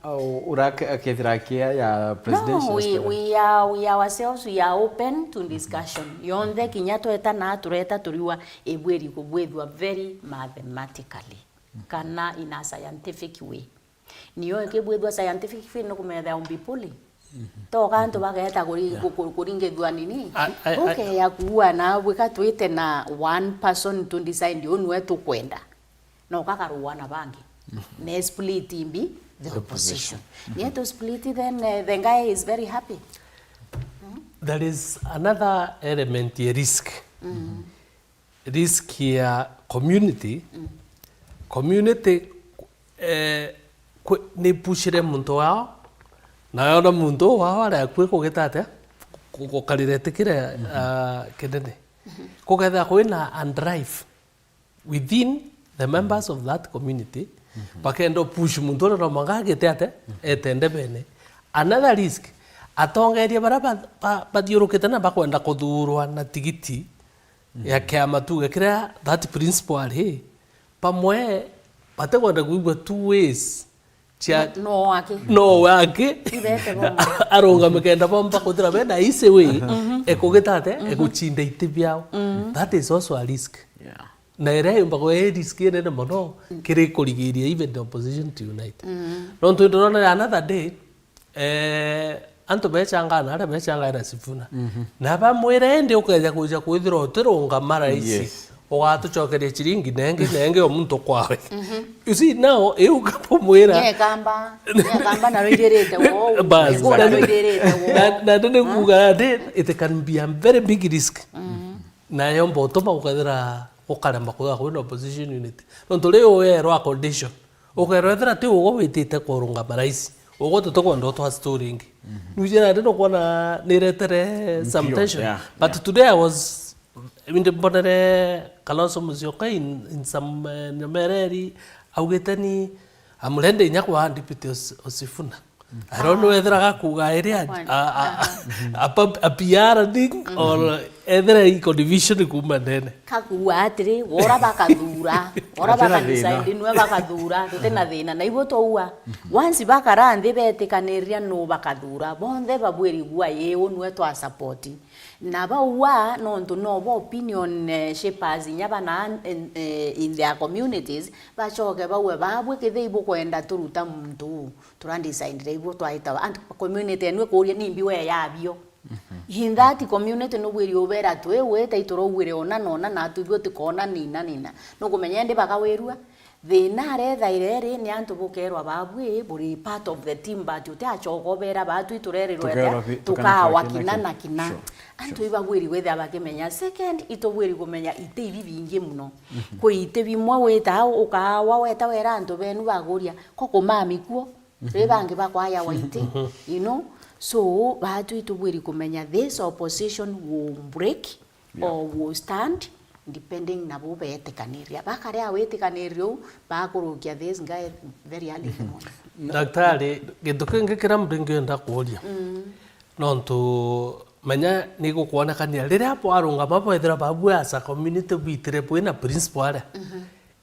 uraka kethirakia ya presidential. No, we are ourselves we are open to discussion. Yonde kinyato eta na tureta turiwa ebweri kubwethwa very mathematically. Kana in a scientific way. Niyo kebwethwa scientific way no kumenya umbi poli. To kanto bageta kuringethwa nini? Okay ya kuwa na weka twite na one person to decide ndio nwe tukwenda. No kakaruwana bangi. Ne split imbi the opposition. Yet to split it, then the guy is very happy. There is another element here, risk. Risk here, community. Community ne pushire muntu wao na yona muntu wao ara kwe kugetate kukalirete kire kedene kugetha kwina and drive within the members of that community bakendo push muntu ro mangagete ate etende bene. Another risk atongeria bara bathiurukite na bakwenda kuthurwa na tigiti ya kiama tuge kira that principle pamwe batekwenda kuigwa two ways no wake aronga mekenda bomba kuthira benda ise we ekugitate ekuchinda ite biao. That is also a risk. Na ere mbago risk ene mono kire kurigiria even the opposition to unite. No to ndona another day anto bechanga na ara bechanga ira Sifuna na ba mwire ndi ukaja kuja kwithira otironga mara isi ogatucokeria chiringi nenge omuntu kwawe. You see now eukapo mwira kamba na roiderete wo na ndene kuga it can be a very big risk. Na yombo toma ukathira ukaramba kuga kwina opposition unity tondu leo yerwa condition ukaerethera ti ugo witite kurunga maraisi ugo tutokwenda twa story ingi nujera ndino kuona niretere some tension. But today I was in the border Kalonzo Musyoka in some numerary augetani amulende nyakwa deputy Osifuna. I don't know whether akakuga area a PR thing or either a division kumandene kakuga atiri wora bakadecide nwe bakadura tutena thina na ibo toua once bakara nthi betikaniria no bakadura bonthe babweri gwa yeo nwe twa support na baua nonto no opinion shapers nyabana in their communities bachoke bawe babwe kithe ibo kwenda turuta muntu turandecide ibo twaita and community nwe kuria nimbi we yabio in that community no bwiri obera twe weta itoro gwire ona nona na tubyo tikona nina no kumenya ndi bakawerua thina retha ireri ni antu bukerwa babwe buri part of the team but utachogobera batu iturererwete tukawa kinana kina antu ibagwiri wethe abakimenya second itobwiri kumenya ite ibi bingi muno ko ite bimwe weta ukawa weta wera antu benu baguria koko mami kuo rebange bakwaya waite you know. So batu itubwiri kumenya this opposition will break or will stand depending na bo betekaniria bakare awetekanirio bakurukia this guy very early in the morning. Daktari gitokenge kira mbinge nda kuoria nonto manya nigo kuona kania rire apo arunga mapo ethera babu asa community bitire bwina principal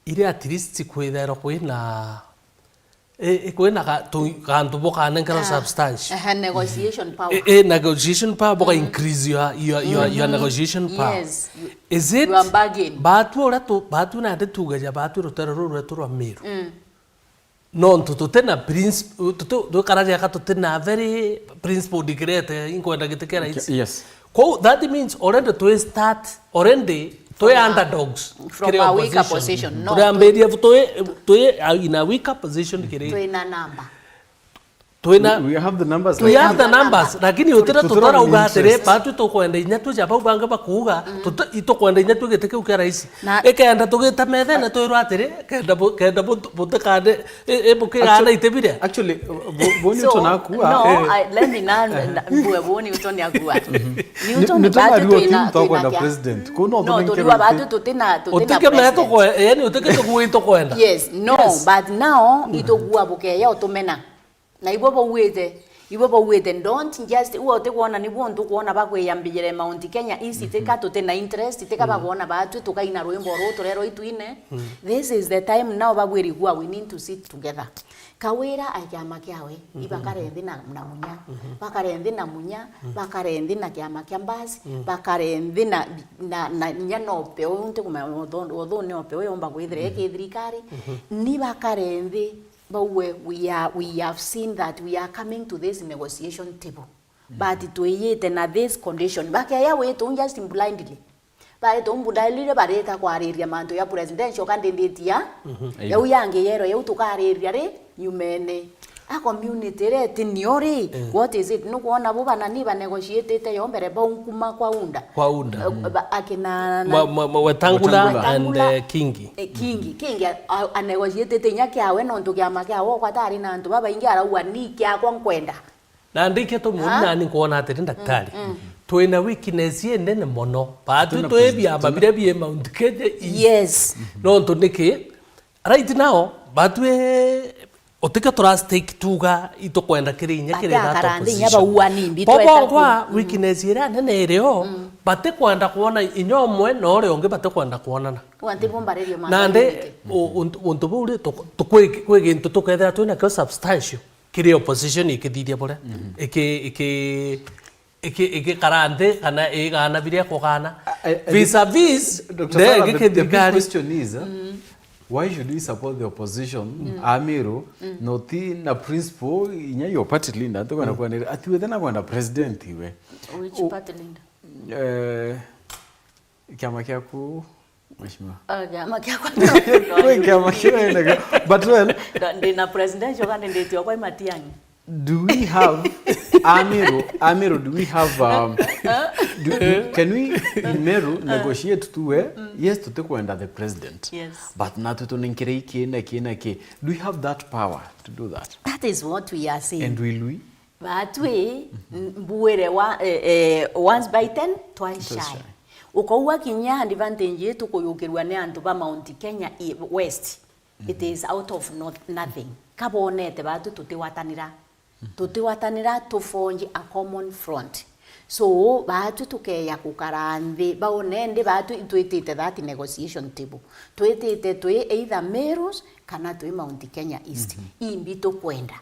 ire at least kwithera kwina kwina kantu boka nengera substance negotiation power negotiation power boka increase your negotiation power. Yes. Is it batu na tugaja batu rotero rwa meru non tutena principle do karaja ka tutena very principle decrete inkwenda gitekera yes ko that means already to start already to underdogs from a weaker position no to in a weaker position kire to ina number we have the numbers lakini utera tutora ugatere batu to kwenda inyatu jaba ubanga bakuga ito kwenda inyatu geteke ukera isi ekenda tugita methe na to irwatere kenda butekade ebuke ana itebire actually boni utonakuwa no let me now boni utoni akua ni utoni batu kwenda president kuno to batu tutena utike meto ko yani utike to kuito kwenda yes no but now ito kuwa buke ya otomena na ibobo wete don't just uote kuona ni bontu kuona bakweyambire Mount Kenya isi teka tena interest teka bakuona batu tukaina rwembo roto rero ituine. This is the time now bagwiri kuwa we need to sit together kawera akyama kyawe ibakarenthi na munya bakarenthi na munya bakarenthi na kyama kyambazi bakarenthi na nyanope unte kuma odone ope oyomba kwithire ekithirikari ni bakarenthi. But we have seen that we are coming to this negotiation table. But to yet and at this condition, back ya we don't just blindly. But don't blindly bareta kwa area manto ya presidential candidate ya uyange yero ya utukareria re nyumene a community re tiniori what is it no kuona bo bana ni ba negotiate te yombere ba unkuma kwa unda akina Wetangula and Kingi a negotiate te nyake awe no ndu kyama kyawo kwa tari na ndu baba ingi ara uani kya kwa nkwenda na ndike to muna ni kuona atiri daktari twina weakness yene mono batu to ebia babire bie Mount Kenya yes no ndu niki right now batu Otika trust take tuga ito kwenda kirinya kire that nyaba uani mbi kwa weakness ira nene ireo bate kwenda kuona inyomwe no ore onge bate kwenda kuonana wanti bombarerio mama nande untu buri kwege tukethera twina ko substantial kire opposition ikithiria bore iki karande kana igana biria kugana vis-a-vis the question is why should we support the opposition Amiru not in a principle inya your party linda to kana kwa atiwe tena kwa president iwe which party linda kama kyaku mheshimiwa kama kyaku kama kile but well ndina presidential candidate wa kwa Matiang'i. Do we have Amiru, do we have can we in Meru negotiate to yes to take under the president? Yes. But not to do we have that power to do that? That is what we are saying. And will we? But we buere once bitten, twice shy. Ukowa kinya advantage yetu kuyukirwa ne antu ba Mount Kenya West. It is out of nothing. Kabonete batu tutiwatanira tufonji a common front. So batu tukeya kukaranthi baonende batu twitite that negotiation table. Twitite either Merus kana Mount Kenya East. Imbi tukwenda.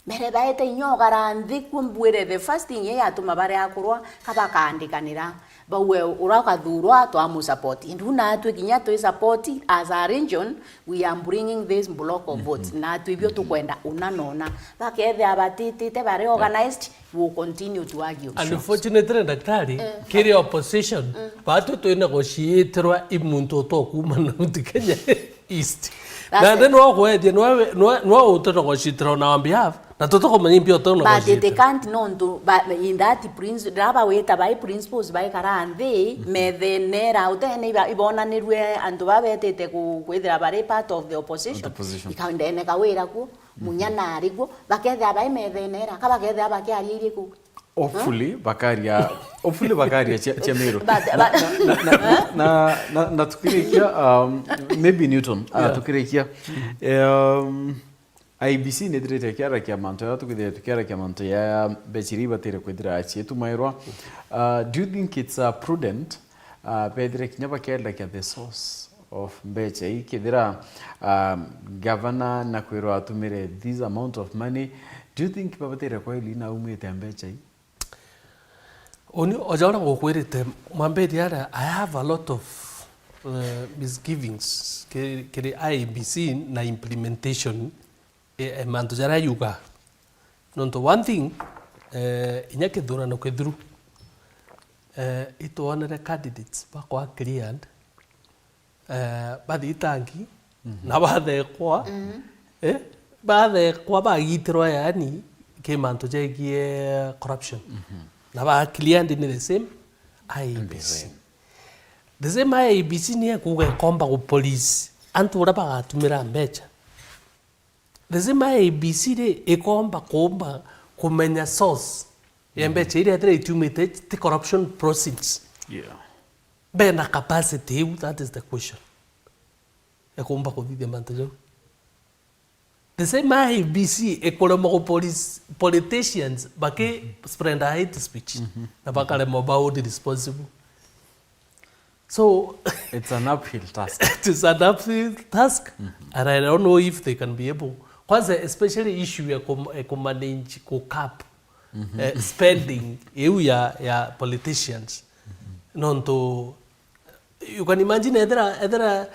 Mere baete inyogaranthi kumbwire the first thing ye atuma bare akurwa kabakandikanira bawe urakathurwa twamu support induna atwikinya twi support as a region we are bringing this block of votes na twibyo tukwenda unanona bakethe abatitite bare organized will continue to argue. Unfortunately daktari kiri opposition batu to negotiate rwa imuntu to kuma Mount Kenya East na then wagwethie no utonegotiate on our behalf na totoko manyimbi to negotiate but they can't know to but in that principle raba weta by principles by karanthi methenera utene ibona nirwe andu babetete kwithira bare part of the opposition ikaundene kawira ku munyana arigo bakethe by methenera kabakethe abakiari iriku hopefully bakaria cha Meru na tukirikia maybe Newton tukirikia IBC nedirete kiara kia manto ya tukide kiara kia manto ya bechiriba tere kwedira achi tumairwa do you think it's prudent pedre kinyaba kela kia the source of beche ikidira governor na kwero atumire this amount of money do you think babatere kwa ili na umete beche Oni ojara gokwirite mambedi ara I have a lot of misgivings kiri IBC na implementation manto jara yuga nonto one thing inya Kithurano Kithuru ito onere candidates bakwa cleared bathi tangi na bathekwa bagitirwa yani ke manto jegie corruption na ba cleared in the same IBC. The same IBC ni kuga komba ku police antu ura bagatumira mbecha. The same IBC de ekomba kumenya source mbecha ile atre itumite the corruption proceeds. Yeah. Be na capacity, that is the question. Ekomba ku dide mantajo. The same IBC economic politicians bake spread hate speech na bakale mobile responsible. So it's an uphill task. It is an uphill task and I don't know if they can be able. Kwanza especially issue ya manage ku cap spending ya politicians. Nonto you can imagine either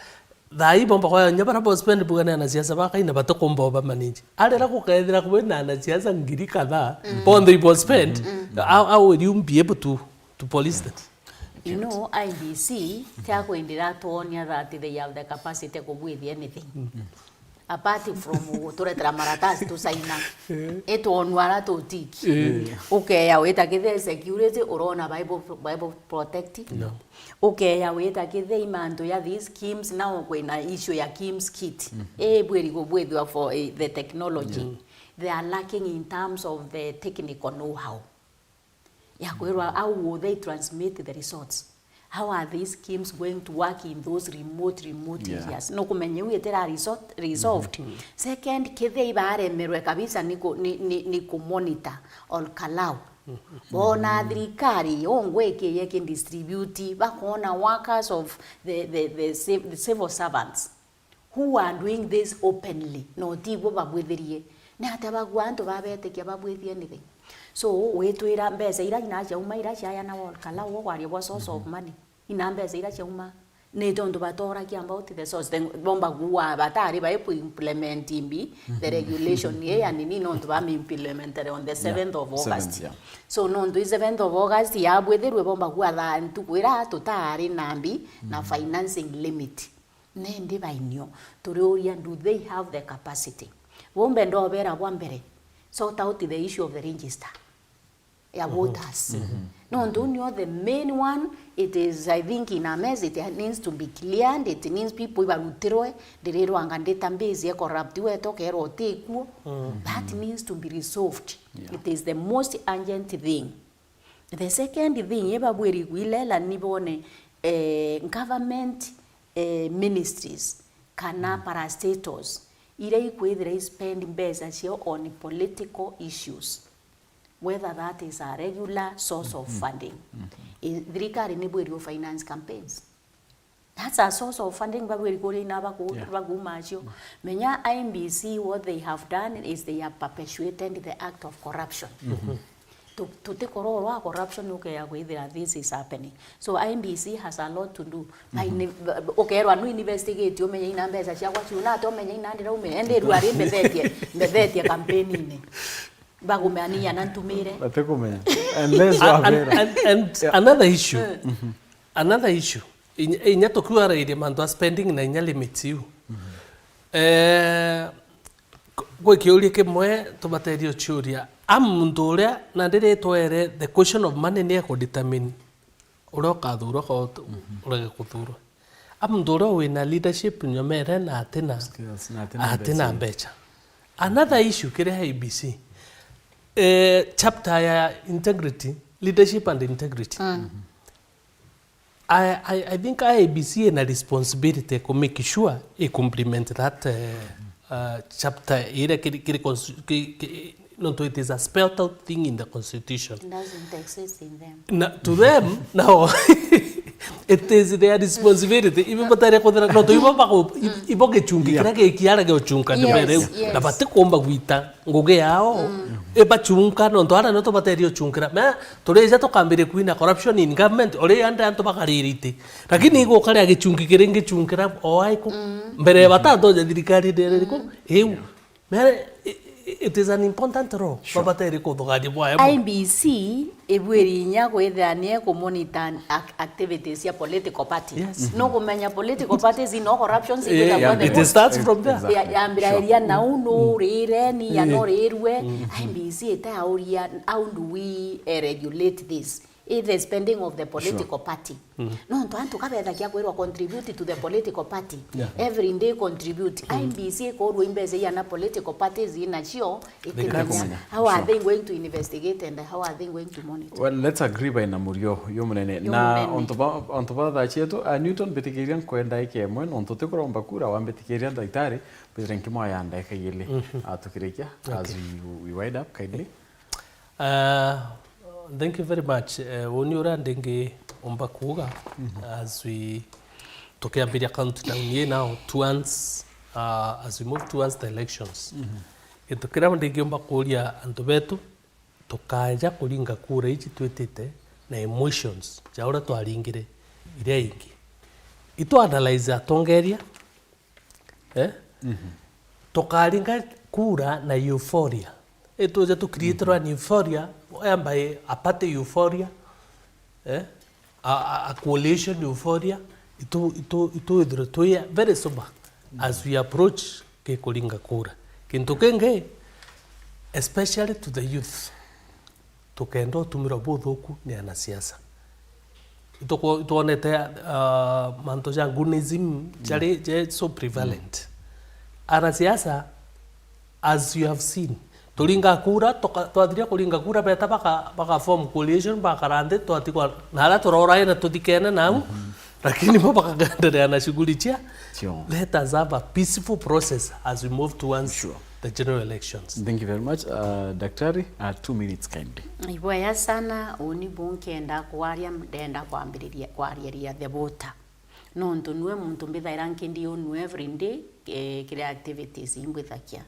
Dai bomba kwa nyabara bo spend bugana na siasa baka ina batokomba ba manage. Alera ko kaedra ko na siasa ngiri kada bondo ibo spend how will you be able to police that? You know IBC tako indira tonya that they have the capacity to with anything. Apart from turetra maratas to saina eto onwara to teach. Okay, ya weta kide security urona bible protect. No. Okay, ya weta kide imando ya these schemes now kwena issue ya Kim's kit. Bweri go bwedwa for the technology. They are lacking in terms of the technical know-how. Ya kwero how will they transmit the results? how are these schemes going to work in those remote areas no kumenya uyetera resolved second kithe ibaremerwe kabisa ni kumonitor all kalau bona thirikari ongweke yeke distribute bakona workers of the civil servants who are doing this openly no tibo babwetherie na atabagwa antu babetekia babwethie anything so wetwira mbeza ira inacha uma ira chaya na wall kala wo kwari wa source of money ina mbeza ira cha uma ne tondu batora ki about the source then bomba guwa batari ba implement imbi the regulation ye and ni no ba implemented on the 7th of August so no ndo 7th of August ya bwetherwe bomba guwa tha ntukwira tutari nambi na financing limit ne ndi bainyo tururia do they have the capacity bombe ndo bera bwambere sort out the issue of the register voters. No, don't you know the main one? It is, I think, in a mess. It needs to be cleared. It needs people barutirwe, derero angandeta mbezi corruptiwe toke roteku. That needs to be resolved. It is the most urgent thing. The second thing, eba bweri guilela nibone government ministries kana parastatals. Ire ikwedre spend mbeza sio on political issues. Whether that is a regular source of funding. Thirikari ni bweri finance campaigns. That's a source of funding babweri kore na bagumachio. Menya IMBC, what they have done is they have perpetuated the act of corruption. To take all corruption, okay, this is happening. So IMBC has a lot to do. Okay, one investigate you may number as a what you not many and they were in the campaign. Bagumani and Tumire. And another issue. Another issue. In Yatokura, the man was spending in limits you. Gokioli Kemoe to Materio Churia. Amundoria, Nadere Toere, the question of money near could determine Oroka, Kuturo. Amundoro in a leadership in your meren Athena Becha. Another issue, Kere ABC. Chapter integrity, leadership and integrity. I think IABC and a responsibility to make sure it complement that chapter. It is a spelled out thing in the Constitution. It doesn't exist in them. To them, no. It is their responsibility. Even but I record not to Iboke Chunki, Kiara Chunka, the Batakomba Vita, Gogeao, Eba Chunka, non to another material Chunka. Today is a to queen a corruption in government, or under Antobacariti. Ragini go carry a chunki, getting a chunka, or I come. Berevata, the Dicari de it is an important role. IBC ebweri nyako ethania ko monitor activities ya political parties. No kumenya political parties in no corruptions it starts from there. Ya ambira na uno rere ni ya no rerwe. IBC eta auria how do we regulate this? Is the spending of the political party. No, to kabeza kya kwero contribute to the political party. Every day contribute. IBC ko ruimbeze yana political parties in achio. How are they going to investigate and how are they going to monitor? Well, let's agree by Namurio yomunene. Na ontoba da chieto Newton betikirian kwenda ike mwen ontotekora mbakura wa betikirian daitari betrenkimo ayanda ikayele atukirikia as we wind up kindly. Thank you very much. When you're running Ombakuga, as we took a bit account down here now, towards as we move towards the elections. It took around the Gimbakuria and Tobeto, Tokaja Kuringa Kura, each tweeted na emotions, Jaura to Aringire, Ireiki. Ito analyze a tongeria, Tokaringa Kura na euphoria. It was to create an euphoria, by a party euphoria, a coalition euphoria. It very sober as we approach Kekolinga Kura. Kintokenge, especially to the youth, Tokendo Tumirabodoku Niana Siasa. Ito onete Mantojangunism, Jare so prevalent. Anasiasa, as you have seen, turinga kura twathiria kuringa kura beta baka form coalition bakarande twatikwa nala turora na tuthikene nau lakini bo bakaendelea na shughuli chia. Let us have a peaceful process as we move towards the general elections. Thank you very much. Daktari, 2 minutes kindly. Iboya sana oni bunkenda kwaria ndenda kwaria the voter. No ntunwe muntu mbithaira nkindi onu every day kile activities imbithakia.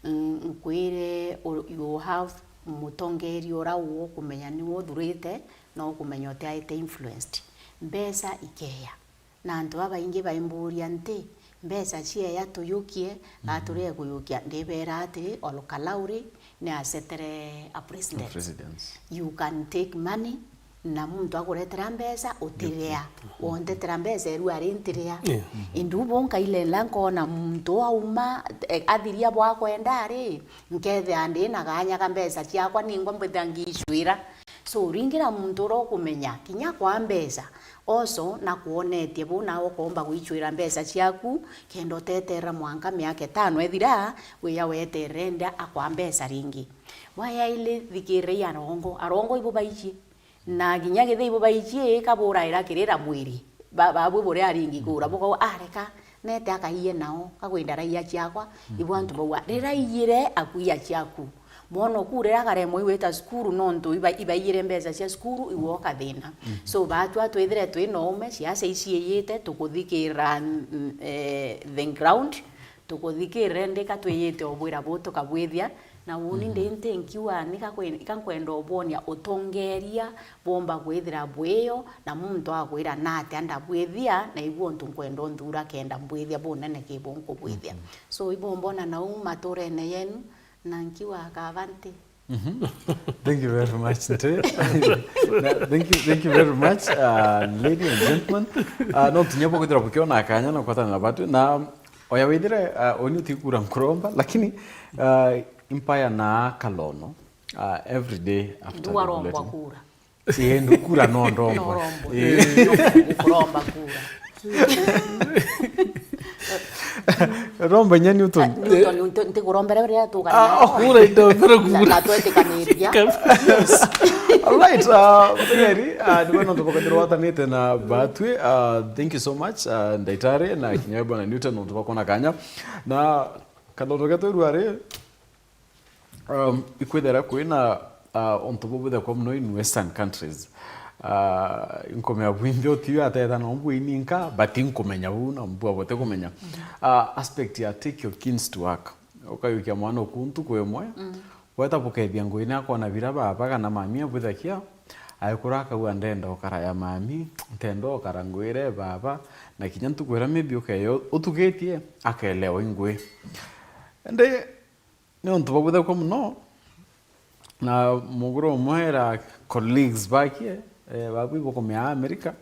Nkwire you have mutongeri ora wo kumenya ni wo thurite no kumenya ote aite influenced. Mbesa ikeya. Na antu baba ingi baimburia nti mbesa cie ya tuyukie ature kuyukia ndebera ati olokalauri ni asetere a president. You can take money na muntu akuretera mbesa utirea wontetera mbesa eru arintirea indu bonka ile lanko na muntu auma athiria bwa kwenda ri nkethe andi na ganya ka mbesa ciakwa ningwa mbithangishwira so ringira muntu ro kumenya kinya kwa mbesa also na kuonetie bona okomba gwichwira mbesa ciaku kendo tetera mwanka miaka 5 ethira wiya weterenda akwa mbesa ringi waya ile thikire arongo ibo baichi na ginya githe ibo baichi kabura ira kirira mwiri babu bore aringi kura boko areka nete akahiye nao kagwenda raia ciakwa ibo antu bawa rira iyire akuya ciaku mono kurera karemo iweta skuru nonto ibaire mbesa cia skuru iwoka thina so batu atwethire twinome ciaca icieyete tukuthikira the ground tukuthikira ndika tweyete obwira boto kabwithia na woni ndente nkiwa nikankwenda obonia utongeria bomba gwithira bweyo na muntu agwira nate anda bwithia na ibu ontu nkwenda ndura kenda bwithia bonene ke bonko bwithia so ibo mbona na uma torene yenu nankiwa kavante. Thank you very much. Thank you very much, ladies and gentlemen. No tunyapo kutira kukiona akanya na kwata na batu na oya wedire oni utikura mkromba lakini empire na kalono every day after the bulletin. Kura. Siendo kura no ndombo. Kuromba kura. Romba nyani uton. Nte kurombere bria tu kana. Kura ndo pero kura. Na twete kaniria. All right, Gweteera, ndiwena ntopakadiro watanite na batwe. Thank you so much ndaitare na kinyabo na Newton ntopakona kanya. Na kalono gato ruare ikwethera kwina ontopobutha kwa mno in western countries. Inkomea bwindio tiyo ateta na mbu ininka but inkomenya buna mbu abote komenya aspect ya take your kids to work okayukia mwana okuntu kwemwe weta pokethia ngoine akona biraba apaga na mami abuthakia aikuraka uandenda okara ya mami ntendo okara ngwire baba na kinya ntukwera maybe okayo utugetie akaelewa ingwe ende ni onto babutha kwa mno na muguro mwera colleagues bakie babu ibo komya America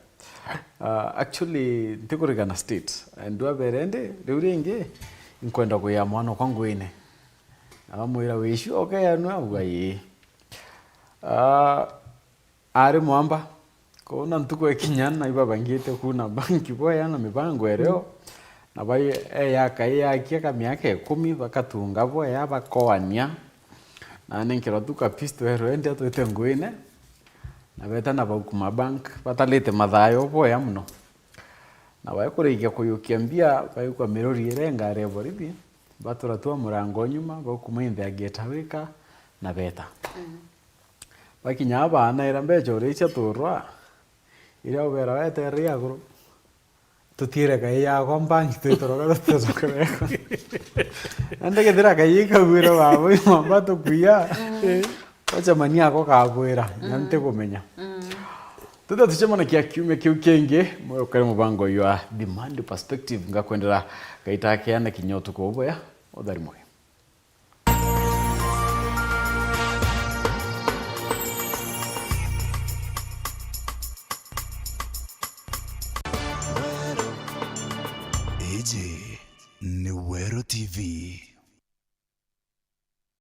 actually ntikurigana state ndwa berende reuringe inkwenda kuya mwana kwangu ine abamwira wishu okay anu abugaye ari mwamba kona ntuko ekinyana ibaba ngite kuna banki boya na mibango ereo na bai ya kia miaka 10 bakatunga boya bakoania na nenkero tuka pisto erende atwete nguine na beta na bakuma bank batalete mathayo boya muno na bayikurikia kuyukia mbia bayikwa mirori irenga reborithi batura twa murango nyuma bakuma inthe geta wika na beta bakinya abana era mbejo richa turwa ira ubera wete ria guru tutire kai ya kombangi tutoroga tutokebeko ande gedira kai kagwira babo mamba to kuya acha mania ko kagwira nante kumenya tuta tuchemana kia kiume kiu kenge moyo kare mubango yo demand perspective ngakwendera kaita kiana kinyoto ko boya odari moyo.